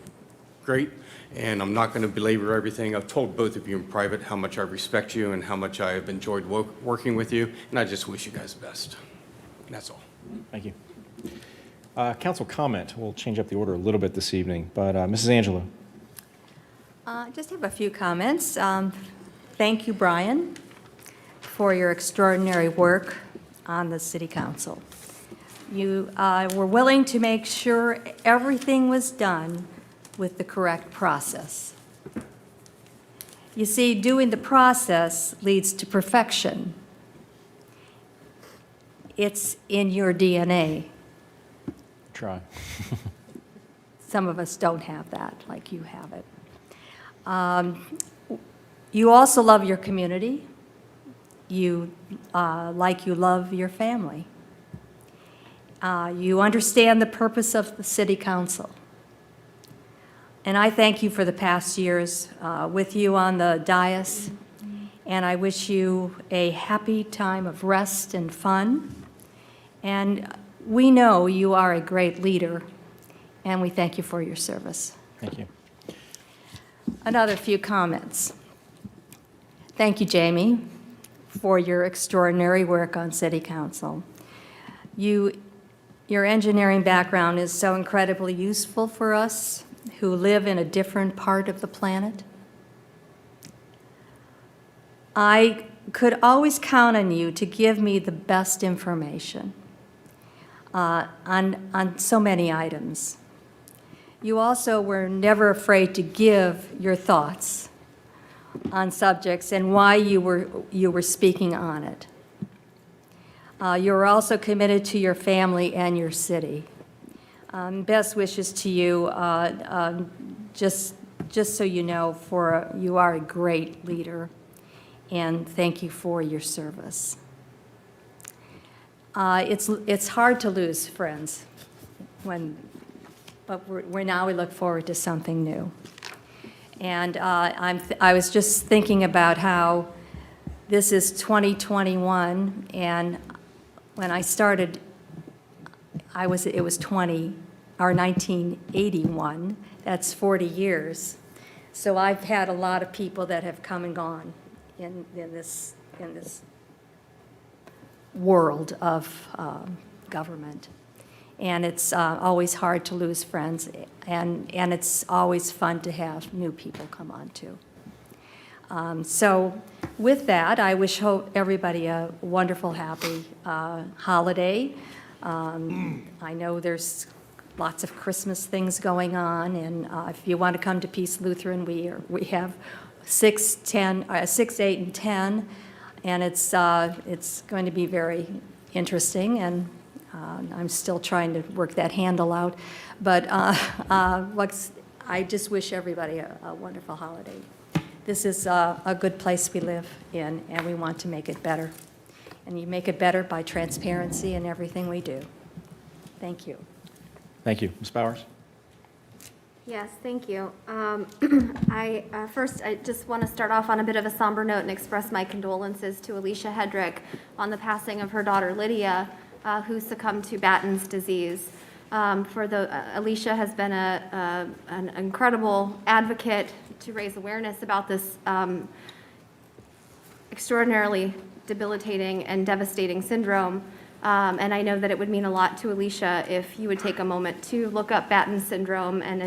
great. And I'm not going to belabor everything. I've told both of you in private how much I respect you and how much I have enjoyed working with you, and I just wish you guys the best. And that's all. Thank you. Council comment. We'll change up the order a little bit this evening, but Mrs. Angelo. Just have a few comments. Thank you, Brian, for your extraordinary work on the city council. You were willing to make sure everything was done with the correct process. You see, doing the process leads to perfection. It's in your DNA. Try. Some of us don't have that, like you have it. You also love your community. You love your family. You understand the purpose of the city council. And I thank you for the past years with you on the dais, and I wish you a happy time of rest and fun. And we know you are a great leader, and we thank you for your service. Thank you. Another few comments. Thank you, Jamie, for your extraordinary work on city council. Your engineering background is so incredibly useful for us who live in a different part of the planet. I could always count on you to give me the best information on so many items. You also were never afraid to give your thoughts on subjects and why you were speaking on it. You were also committed to your family and your city. Best wishes to you, just so you know, you are a great leader, and thank you for your service. It's hard to lose friends, but now we look forward to something new. And I was just thinking about how this is 2021, and when I started, it was 1981. That's 40 years. So I've had a lot of people that have come and gone in this world of government. And it's always hard to lose friends, and it's always fun to have new people come on too. So with that, I hope everybody a wonderful, happy holiday. I know there's lots of Christmas things going on, and if you want to come to Peace Lutheran, we have 6, 8, and 10, and it's going to be very interesting, and I'm still trying to work that handle out. But I just wish everybody a wonderful holiday. This is a good place we live in, and we want to make it better. And you make it better by transparency in everything we do. Thank you. Thank you. Ms. Bowers? Yes, thank you. First, I just want to start off on a bit of a somber note and express my condolences to Alicia Hedrick on the passing of her daughter Lydia, who succumbed to Batten's disease. Alicia has been an incredible advocate to raise awareness about this extraordinarily debilitating and devastating syndrome. And I know that it would mean a lot to Alicia if you would take a moment to look up Batten's syndrome and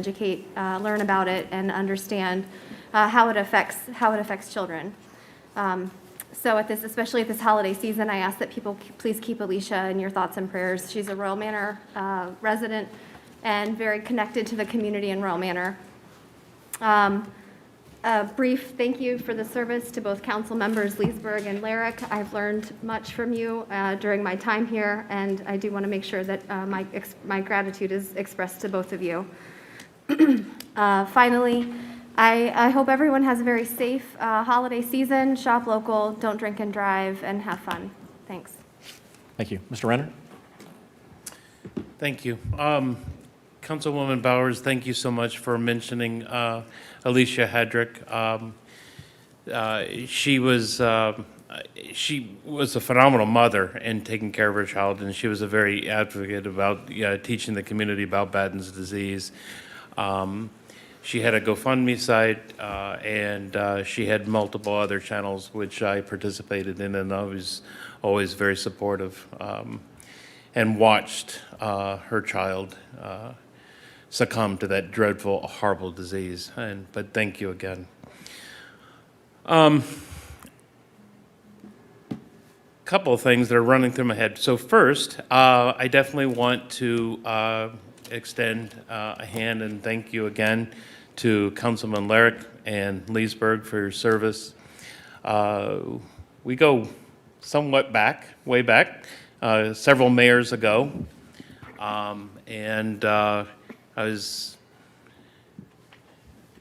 learn about it, and understand how it affects children. So especially at this holiday season, I ask that people please keep Alicia in your thoughts and prayers. She's a Royal Manor resident and very connected to the community in Royal Manor. A brief thank you for the service to both council members Leesburg and Lyric. I've learned much from you during my time here, and I do want to make sure that my gratitude is expressed to both of you. Finally, I hope everyone has a very safe holiday season. Shop local, don't drink and drive, and have fun. Thanks. Thank you. Mr. Renner? Thank you. Councilwoman Bowers, thank you so much for mentioning Alicia Hedrick. She was a phenomenal mother in taking care of her child, and she was a very advocate about teaching the community about Batten's disease. She had a GoFundMe site, and she had multiple other channels which I participated in, and I was always very supportive, and watched her child succumb to that dreadful, horrible disease. But thank you again. Couple of things that are running through my head. So first, I definitely want to extend a hand and thank you again to Councilman Lyric and Leesburg for your service. We go somewhat back, way back, several mayors ago. I was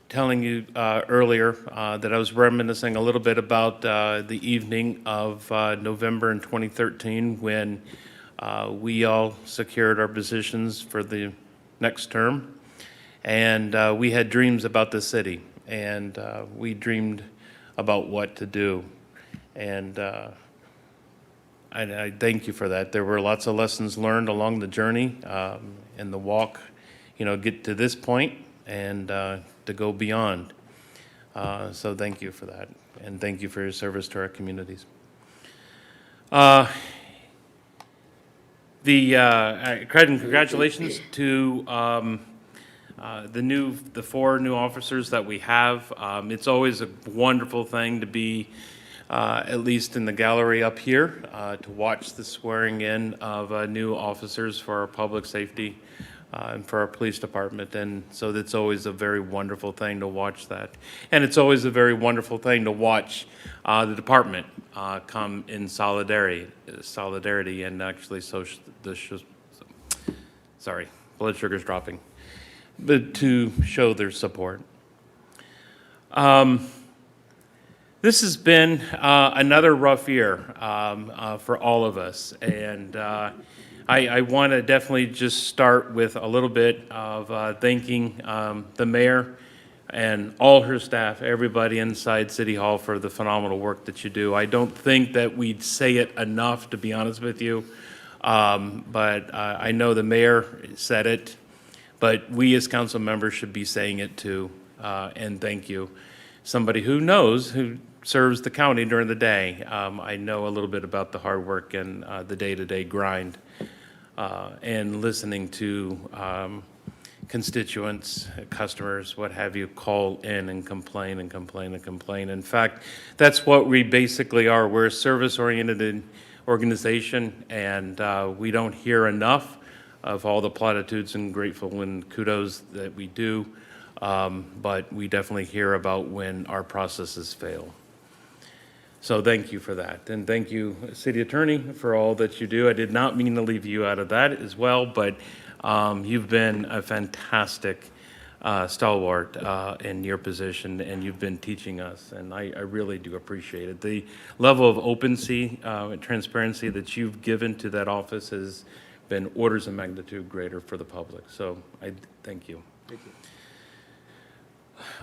telling you earlier that I was reminiscing a little bit about the evening of November in 2013 when we all secured our positions for the next term. And we had dreams about the city, and we dreamed about what to do. And I thank you for that. There were lots of lessons learned along the journey and the walk, get to this point and to go beyond. So thank you for that, and thank you for your service to our communities. Congratulations to the 4 new officers that we have. It's always a wonderful thing to be, at least in the gallery up here, to watch the swearing in of new officers for our public safety and for our police department. And so it's always a very wonderful thing to watch that. And it's always a very wonderful thing to watch the department come in solidarity and actually sorry, blood sugar's dropping, but to show their support. This has been another rough year for all of us, and I want to definitely just start with a little bit of thanking the mayor and all her staff, everybody inside City Hall for the phenomenal work that you do. I don't think that we'd say it enough, to be honest with you, but I know the mayor said it, but we as council members should be saying it too, and thank you. Somebody who knows, who serves the county during the day. I know a little bit about the hard work and the day-to-day grind, and listening to constituents, customers, what have you, call in and complain and complain and complain. In fact, that's what we basically are. We're a service-oriented organization, and we don't hear enough of all the platitudes and grateful and kudos that we do, but we definitely hear about when our processes fail. So thank you for that. And thank you, City Attorney, for all that you do. I did not mean to leave you out of that as well, but you've been a fantastic stalwart in your position, and you've been teaching us, and I really do appreciate it. The level of openness and transparency that you've given to that office has been orders of magnitude greater for the public. So I thank you. Thank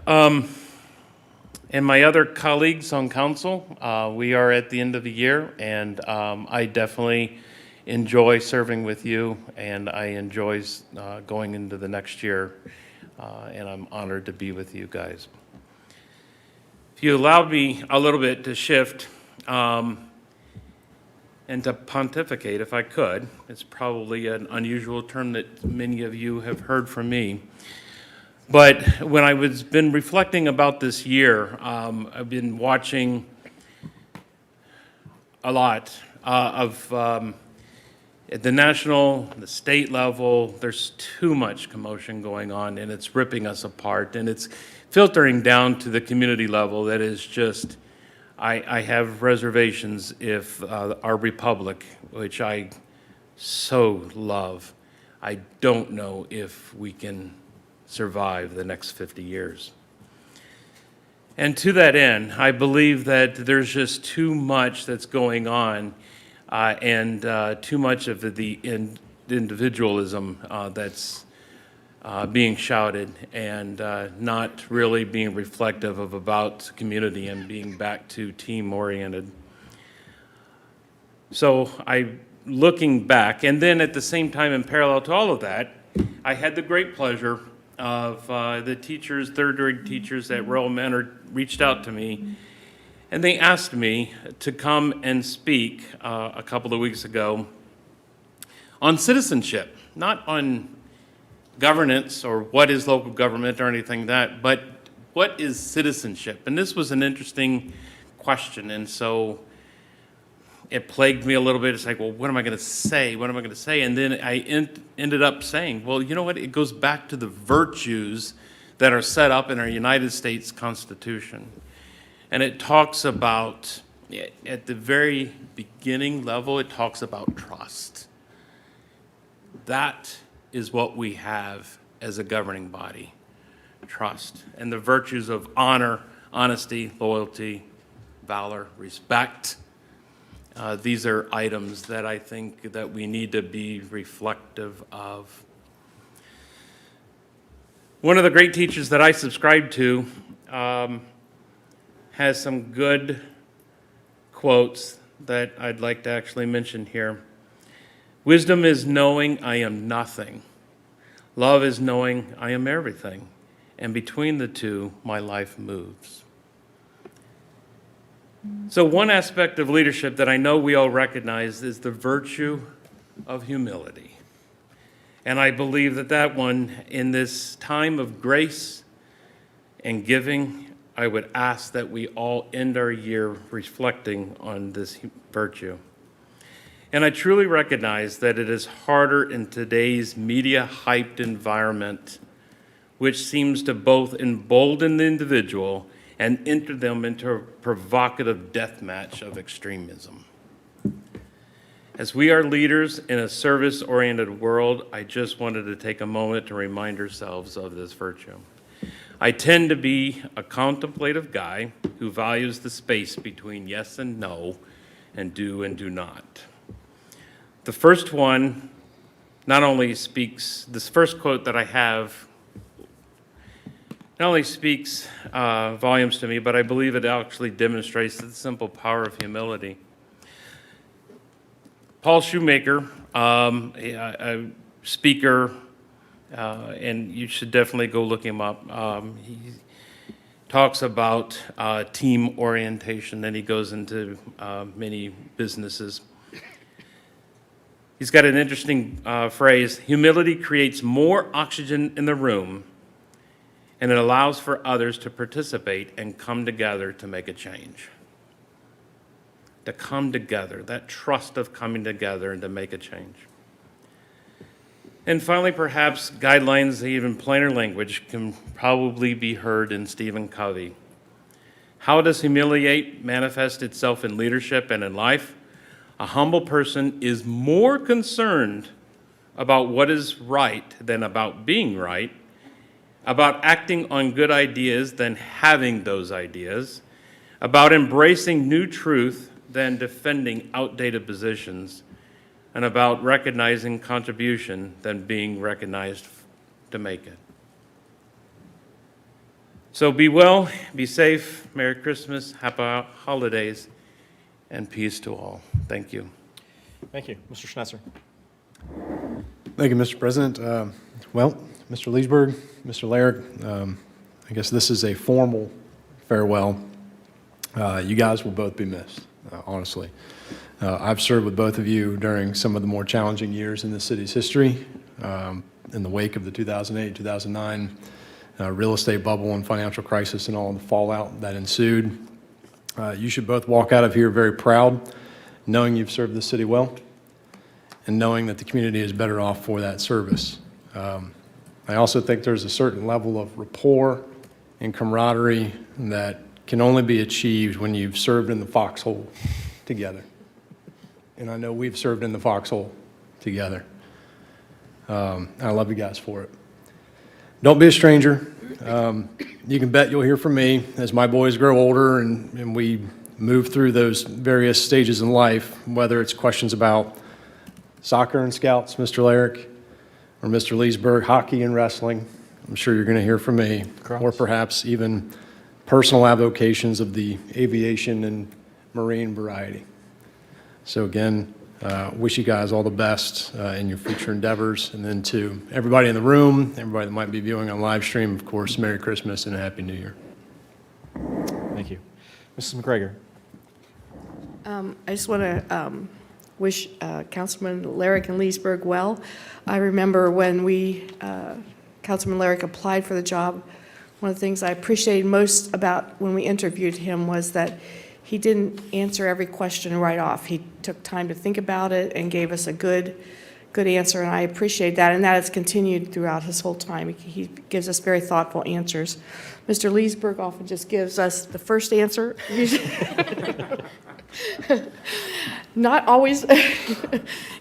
you. And my other colleagues on council, we are at the end of the year, and I definitely enjoy serving with you, and I enjoy going into the next year, and I'm honored to be with you guys. If you allowed me a little bit to shift and to pontificate, if I could, it's probably an unusual term that many of you have heard from me. But when I was been reflecting about this year, I've been watching a lot of at the national, the state level. There's too much commotion going on, and it's ripping us apart, and it's filtering down to the community level. That is just, I have reservations if our republic, which I so love, I don't know if we can survive the next 50 years. And to that end, I believe that there's just too much that's going on and too much of the individualism that's being shouted and not really being reflective of about community and being back to team-oriented. So looking back, and then at the same time in parallel to all of that, I had the great pleasure of the teachers, third grade teachers at Royal Manor reached out to me, and they asked me to come and speak a couple of weeks ago on citizenship, not on governance or what is local government or anything like that, but what is citizenship? And this was an interesting question, and so it plagued me a little bit. It's like, well, what am I going to say? What am I going to say? And then I ended up saying, well, you know what? It goes back to the virtues that are set up in our United States Constitution. And it talks about, at the very beginning level, it talks about trust. That is what we have as a governing body, trust. And the virtues of honor, honesty, loyalty, valor, respect. These are items that I think that we need to be reflective of. One of the great teachers that I subscribe to has some good quotes that I'd like to actually mention here. Wisdom is knowing I am nothing. Love is knowing I am everything. And between the two, my life moves. So one aspect of leadership that I know we all recognize is the virtue of humility. And I believe that that one, in this time of grace and giving, I would ask that we all end our year reflecting on this virtue. And I truly recognize that it is harder in today's media-hyped environment, which seems to both embolden the individual and enter them into a provocative death match of extremism. As we are leaders in a service-oriented world, I just wanted to take a moment to remind ourselves of this virtue. I tend to be a contemplative guy who values the space between yes and no, and do not. The first one not only speaks, this first quote that I have not only speaks volumes to me, but I believe it actually demonstrates the simple power of humility. Paul Shoemaker, a speaker, and you should definitely go look him up. He talks about team orientation, then he goes into many businesses. He's got an interesting phrase: humility creates more oxygen in the room, and it allows for others to participate and come together to make a change. To come together, that trust of coming together and to make a change. And finally, perhaps guidelines, even plainer language, can probably be heard in Stephen Covey. How does humility manifest itself in leadership and in life? A humble person is more concerned about what is right than about being right, about acting on good ideas than having those ideas, about embracing new truth than defending outdated positions, and about recognizing contribution than being recognized to make it. So be well, be safe, Merry Christmas, Happy Holidays, and peace to all. Thank you. Thank you. Mr. Schnetzer. Thank you, Mr. President. Well, Mr. Leesburg, Mr. Laird, I guess this is a formal farewell. You guys will both be missed, honestly. I've served with both of you during some of the more challenging years in the city's history, in the wake of the 2008, 2009 real estate bubble and financial crisis and all the fallout that ensued. You should both walk out of here very proud, knowing you've served the city well, and knowing that the community is better off for that service. I also think there's a certain level of rapport and camaraderie that can only be achieved when you've served in the foxhole together. And I know we've served in the foxhole together. And I love you guys for it. Don't be a stranger. You can bet you'll hear from me as my boys grow older and we move through those various stages in life, whether it's questions about soccer and scouts, Mr. Larrick, or Mr. Leesburg, hockey and wrestling. I'm sure you're going to hear from me, or perhaps even personal avocations of the aviation and marine variety. So again, Wish you guys all the best in your future endeavors. And then to everybody in the room, everybody that might be viewing on live stream, of course, Merry Christmas and a Happy New Year. Thank you. Mrs. McGregor. I just want to wish Councilman Lyric and Leesburg well. I remember when Councilman Lyric applied for the job, one of the things I appreciated most about when we interviewed him was that he didn't answer every question right off. He took time to think about it and gave us a good answer, and I appreciate that, and that has continued throughout his whole time. He gives us very thoughtful answers. Mr. Leesburg often just gives us the first answer. Not always,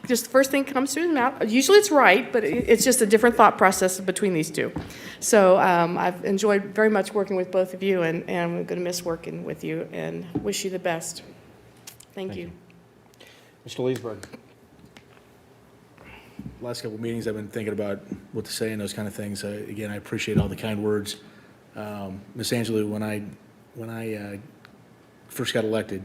just the first thing comes to his mouth. Usually it's right, but it's just a different thought process between these two. So I've enjoyed very much working with both of you, and I'm going to miss working with you and wish you the best. Thank you. Mr. Leesburg. Last couple of meetings, I've been thinking about what to say and those kind of things. Again, I appreciate all the kind words. Ms. Angelou, when I first got elected,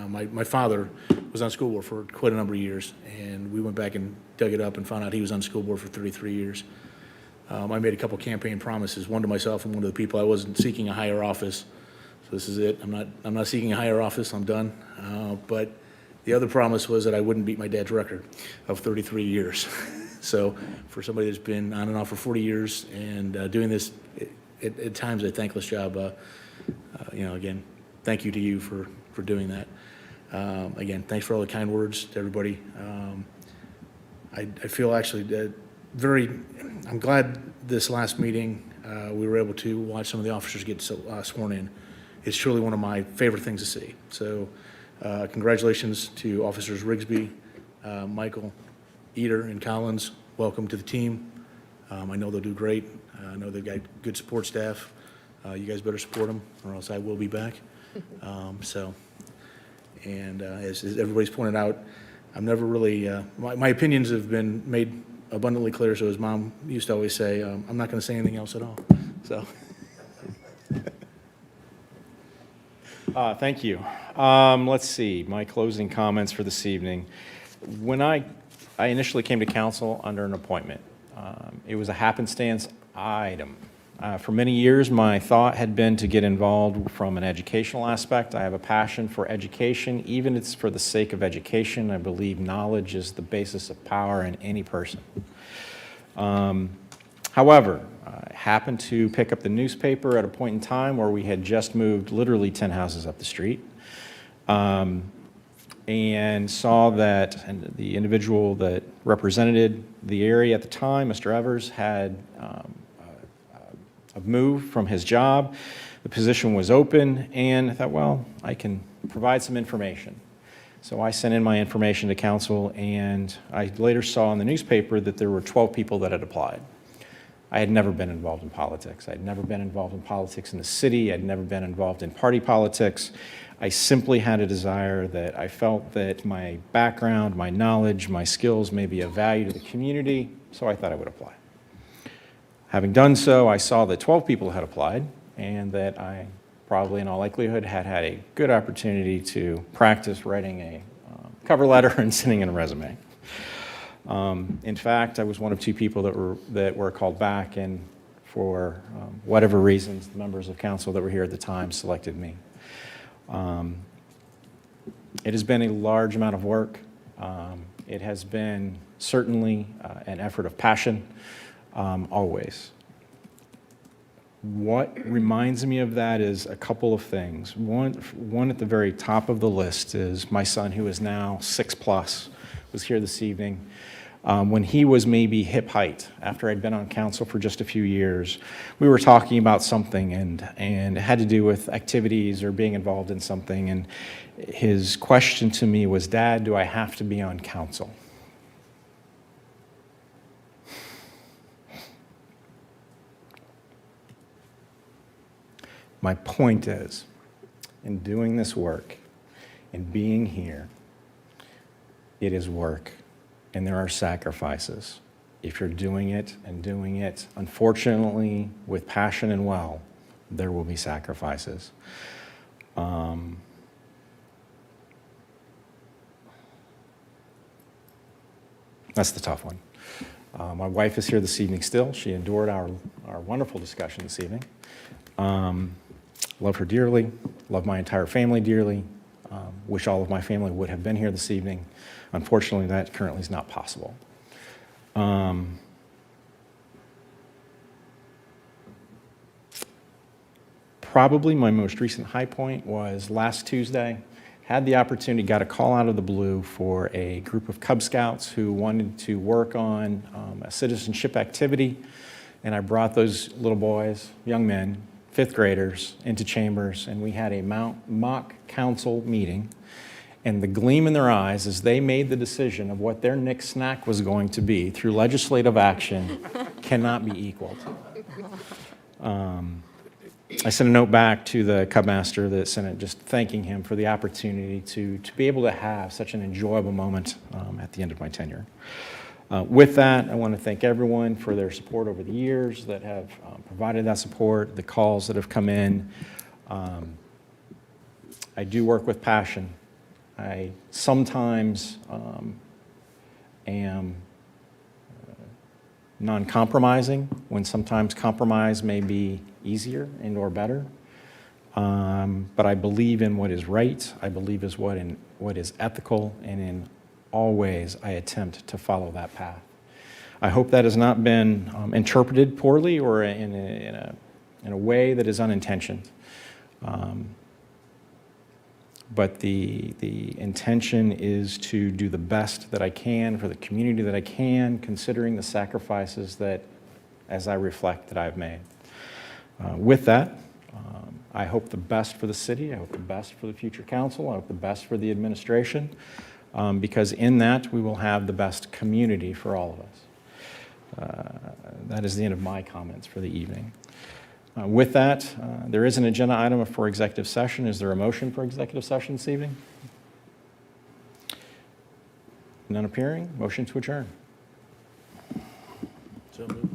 my father was on school board for quite a number of years, and we went back and dug it up and found out he was on school board for 33 years. I made a couple campaign promises, one to myself and one to the people. I wasn't seeking a higher office, so this is it. I'm not seeking a higher office. I'm done. But the other promise was that I wouldn't beat my dad's record of 33 years. So for somebody that's been on and off for 40 years and doing this at times a thankless job, again, thank you to you for doing that. Again, thanks for all the kind words to everybody. I feel actually I'm glad this last meeting we were able to watch some of the officers get sworn in. It's truly one of my favorite things to see. So congratulations to Officers Rigsby, Michael, Eder, and Collins. Welcome to the team. I know they'll do great. I know they've got good support staff. You guys better support them, or else I will be back. As everybody's pointed out, I'm never really, my opinions have been made abundantly clear, so as Mom used to always say, I'm not going to say anything else at all. So. Thank you. Let's see, my closing comments for this evening. When I initially came to council under an appointment, it was a happenstance item. For many years, my thought had been to get involved from an educational aspect. I have a passion for education, even if it's for the sake of education. I believe knowledge is the basis of power in any person. However, I happened to pick up the newspaper at a point in time where we had just moved literally 10 houses up the street, and saw that the individual that represented the area at the time, Mr. Evers, had moved from his job. The position was open, and I thought, well, I can provide some information. So I sent in my information to council, and I later saw in the newspaper that there were 12 people that had applied. I had never been involved in politics. I had never been involved in politics in the city. I'd never been involved in party politics. I simply had a desire that I felt that my background, my knowledge, my skills may be of value to the community, so I thought I would apply. Having done so, I saw that 12 people had applied, and that I probably in all likelihood had had a good opportunity to practice writing a cover letter and sending in a resume. In fact, I was one of 2 people that were called back, and for whatever reasons, the members of council that were here at the time selected me. It has been a large amount of work. It has been certainly an effort of passion, always. What reminds me of that is a couple of things. One at the very top of the list is my son, who is now 6+, was here this evening. When he was maybe hip height, after I'd been on council for just a few years, we were talking about something, and it had to do with activities or being involved in something, and his question to me was, "Dad, do I have to be on council?" My point is, in doing this work, in being here, it is work, and there are sacrifices. If you're doing it, unfortunately, with passion and well, there will be sacrifices. That's the tough one. My wife is here this evening still. She endured our wonderful discussion this evening. Love her dearly, love my entire family dearly. Wish all of my family would have been here this evening. Unfortunately, that currently is not possible. Probably my most recent high point was last Tuesday. Had the opportunity, got a call out of the blue for a group of Cub Scouts who wanted to work on a citizenship activity, and I brought those little boys, young men, fifth graders, into chambers, and we had a mock council meeting, and the gleam in their eyes as they made the decision of what their next snack was going to be through legislative action cannot be equaled. I sent a note back to the Cub Master, the Senate, just thanking him for the opportunity to be able to have such an enjoyable moment at the end of my tenure. With that, I want to thank everyone for their support over the years that have provided that support, the calls that have come in. I do work with passion. I sometimes am non-compromising when sometimes compromise may be easier and or better. But I believe in what is right. I believe is what is ethical, and in all ways I attempt to follow that path. I hope that has not been interpreted poorly or in a way that is unintentioned. But the intention is to do the best that I can for the community that I can, considering the sacrifices that, as I reflect, that I've made. With that, I hope the best for the city. I hope the best for the future council. I hope the best for the administration, because in that we will have the best community for all of us. That is the end of my comments for the evening. With that, there is an agenda item for executive session. Is there a motion for executive session this evening? None appearing. Motion to adjourn. So moved.